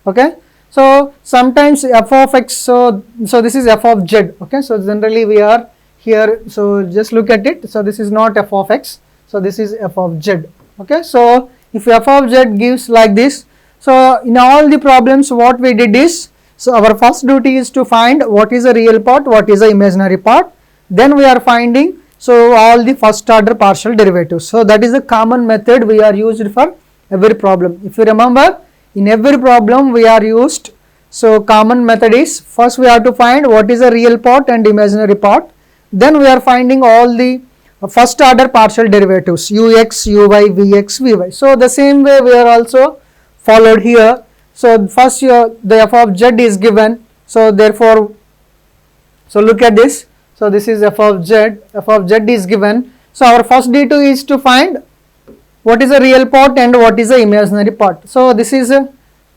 Okay, so sometimes f of x, so this is f of z. Okay, so generally we are here, so just look at it. So this is not f of x, so this is f of z. Okay, so if f of z gives like this, so in all the problems what we did is, so our first duty is to find what is the real part, what is the imaginary part, then we are finding so all the first order partial derivatives. So that is the common method we are used for every problem. If you remember, in every problem we are used, so common method is first we have to find what is the real part and imaginary part, then we are finding all the first order partial derivatives ux, uy, vx, vy. So the same way we are also followed here. So first the f of z is given, so therefore, so look at this, so this is f of z is given. So our first duty is to find what is the real part and what is the imaginary part. So this is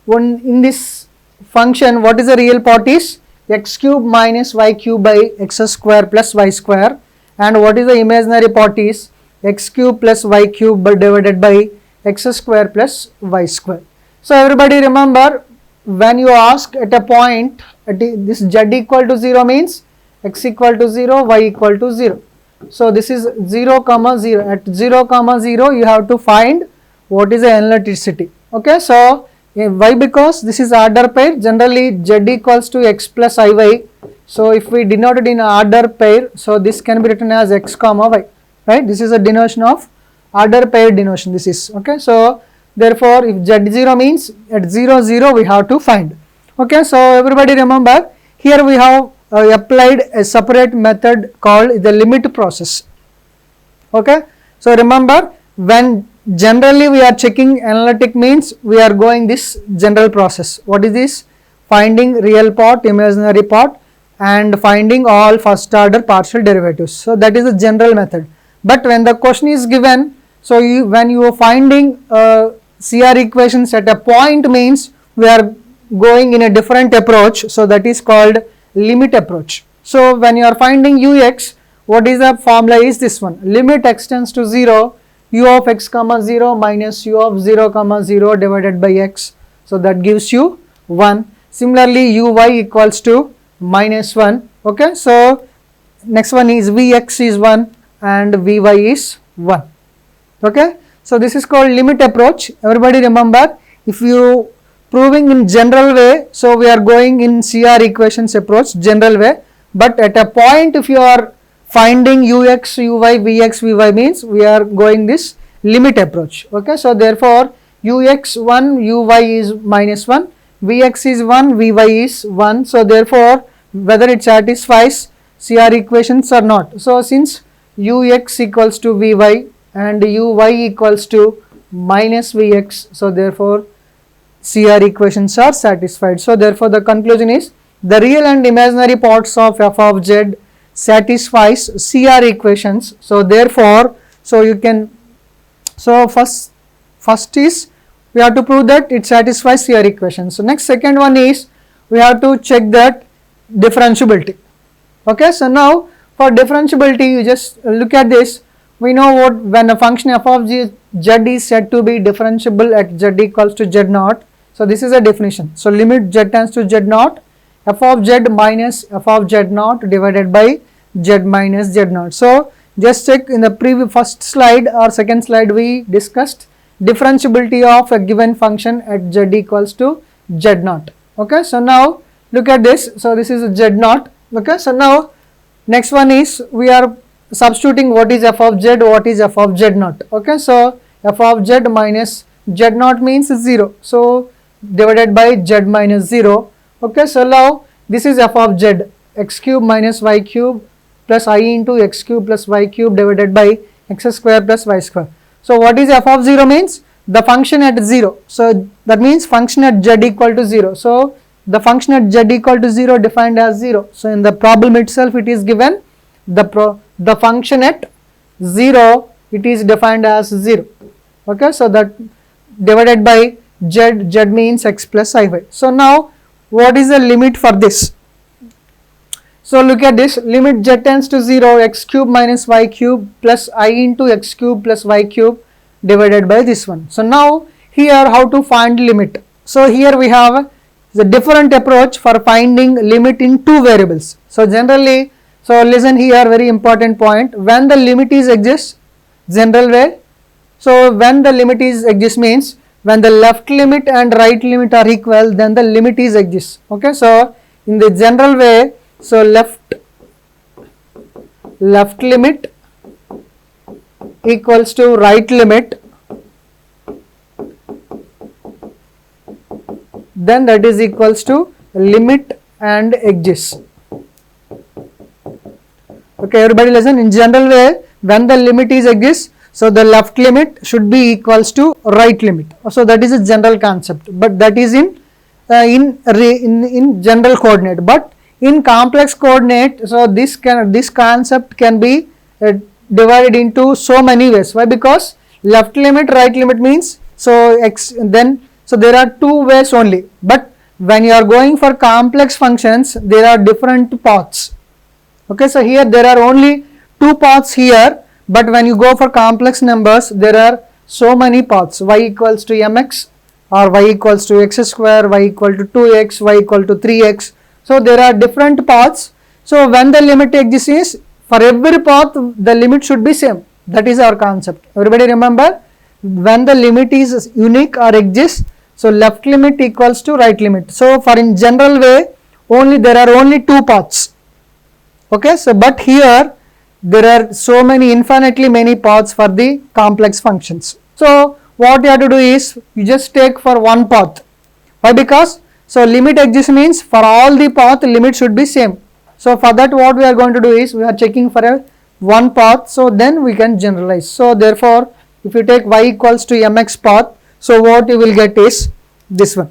one in this function, what is the real part is x cube minus y cube by x square plus y square, and what is the imaginary part is x cube plus y cube divided by x square plus y square. So everybody remember, when you ask at a point at this z equal to 0 means x equal to 0, y equal to 0. So this is 0 comma 0. At 0 comma 0 you have to find what is the analyticity. Okay, so why? Because this is order pair. Generally z equals to x plus iy. So if we denote it in order pair, so this can be written as x comma y, right? This is a denotation of order pair denotation. This is okay. So therefore if z0 means at 0 0 we have to find. Okay, so everybody remember, here we have applied a separate method called the limit process. Okay, so remember, when generally we are checking analytic means we are going this general process. What is this? Finding real part, imaginary part, and finding all first order partial derivatives. So that is the general method. But when the question is given, so when you are finding CR equations at a point means we are going in a different approach. So that is called limit approach. So when you are finding ux, what is the formula is this one? Limit x tends to 0, u of x comma 0 minus u of 0 comma 0 divided by x. So that gives you 1. Similarly uy equals to minus 1. Okay, so next one is vx is 1 and vy is 1. Okay, so this is called limit approach. Everybody remember, if you proving in general way, so we are going in CR equations approach general way, but at a point if you are finding ux, uy, vx, vy means we are going this limit approach. Okay, so therefore ux 1, uy is minus 1, vx is 1, vy is 1. So therefore whether it satisfies CR equations or not. So since ux equals to vy and uy equals to minus vx, so therefore CR equations are satisfied. So therefore the conclusion is the real and imaginary parts of f of z satisfies CR equations. So therefore, so you can, so first is we have to prove that it satisfies CR equations. So next, second one is we have to check that differentiability. Okay, so now for differentiability you just look at this. We know what, when a function f of z is said to be differentiable at z equals to z naught. So this is a definition. So limit z tends to z naught, f of z minus f of z naught divided by z minus z naught. So just check in the previous first slide or second slide we discussed differentiability of a given function at z equals to z naught. Okay, so now look at this. So this is a z naught. Okay, so now next one is we are substituting what is f of z, what is f of z naught. Okay, so f of z minus z naught means 0. So divided by z minus 0. Okay, so now this is f of z, x cube minus y cube plus I into x cube plus y cube divided by x square plus y square. So what is f of 0 means? The function at 0. So that means function at z equal to 0. So the function at z equal to 0 defined as 0. So in the problem itself it is given the function at 0, it is defined as 0. Okay, so that divided by z means x plus iy. So now what is the limit for this? So look at this, limit z tends to 0, x cube minus y cube plus I into x cube plus y cube divided by this one. So now here how to find limit? So here we have the different approach for finding limit in two variables. So generally, so listen here, very important point, when the limit is exists, general way. So when the limit is exists means when the left limit and right limit are equal, then the limit is exists. Okay, so in the general way, so left limit equals to right limit, then that is equals to limit and exists. Okay, everybody listen, in general way, when the limit is exists, so the left limit should be equals to right limit. So that is a general concept, but that is in general coordinate. But in complex coordinate, so this concept can be divided into so many ways. Why? Because left limit, right limit means so x, then so there are two ways only. But when you are going for complex functions, there are different paths. Okay, so here there are only two paths here, but when you go for complex numbers, there are so many paths. Y equals to mx, or y equals to x square, y equal to 2x, y equal to 3x. So there are different paths. So when the limit exists is for every path the limit should be same. That is our concept. Everybody remember, when the limit is unique or exists, so left limit equals to right limit. So for in general way, there are only two paths. Okay, so but here there are so many, infinitely many paths for the complex functions. So what you have to do is you just take for one path. Why? Because so limit exists means for all the path limit should be same. So for that what we are going to do is we are checking for a one path, so then we can generalize. So therefore if you take y equals to mx path, so what you will get is this one.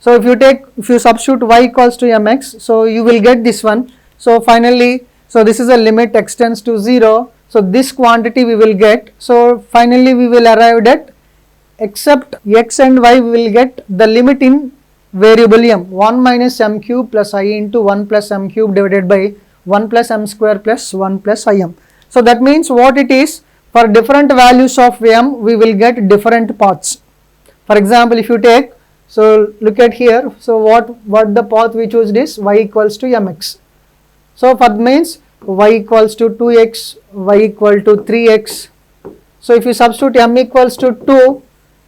So if you substitute y equals to mx, so you will get this one. So finally, so this is a limit extends to 0, so this quantity we will get. So finally we will arrive at except x and y, we will get the limit in variable m, 1 minus m cube plus I into 1 plus m cube divided by 1 plus m square plus 1 plus im. So that means what it is, for different values of m we will get different paths. For example, if you take, so look at here, so what the path we choose is y equals to mx. So for means y equals to 2x, y equal to 3x. So if you substitute m equals to 2,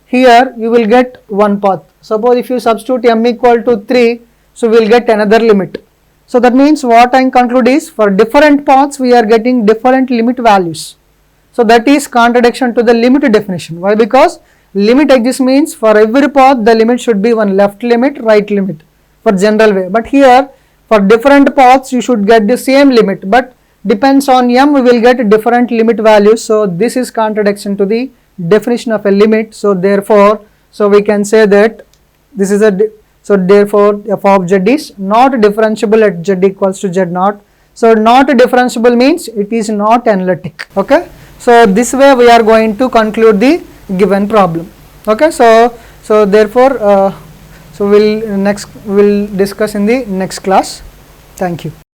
here you will get one path. Suppose if you substitute m equal to 3, so we will get another limit. So that means what I conclude is, for different paths we are getting different limit values. So that is contradiction to the limit definition. Why? Because limit exists means for every path the limit should be one left limit, right limit for general way. But here for different paths you should get the same limit, but depends on m we will get different limit values. So this is contradiction to the definition of a limit. So therefore, so we can say that this is so therefore f of z is not differentiable at z equals to z naught. So not differentiable means it is not analytic. Okay, so this way we are going to conclude the given problem. Okay, so therefore so we'll discuss in the next class. Thank you.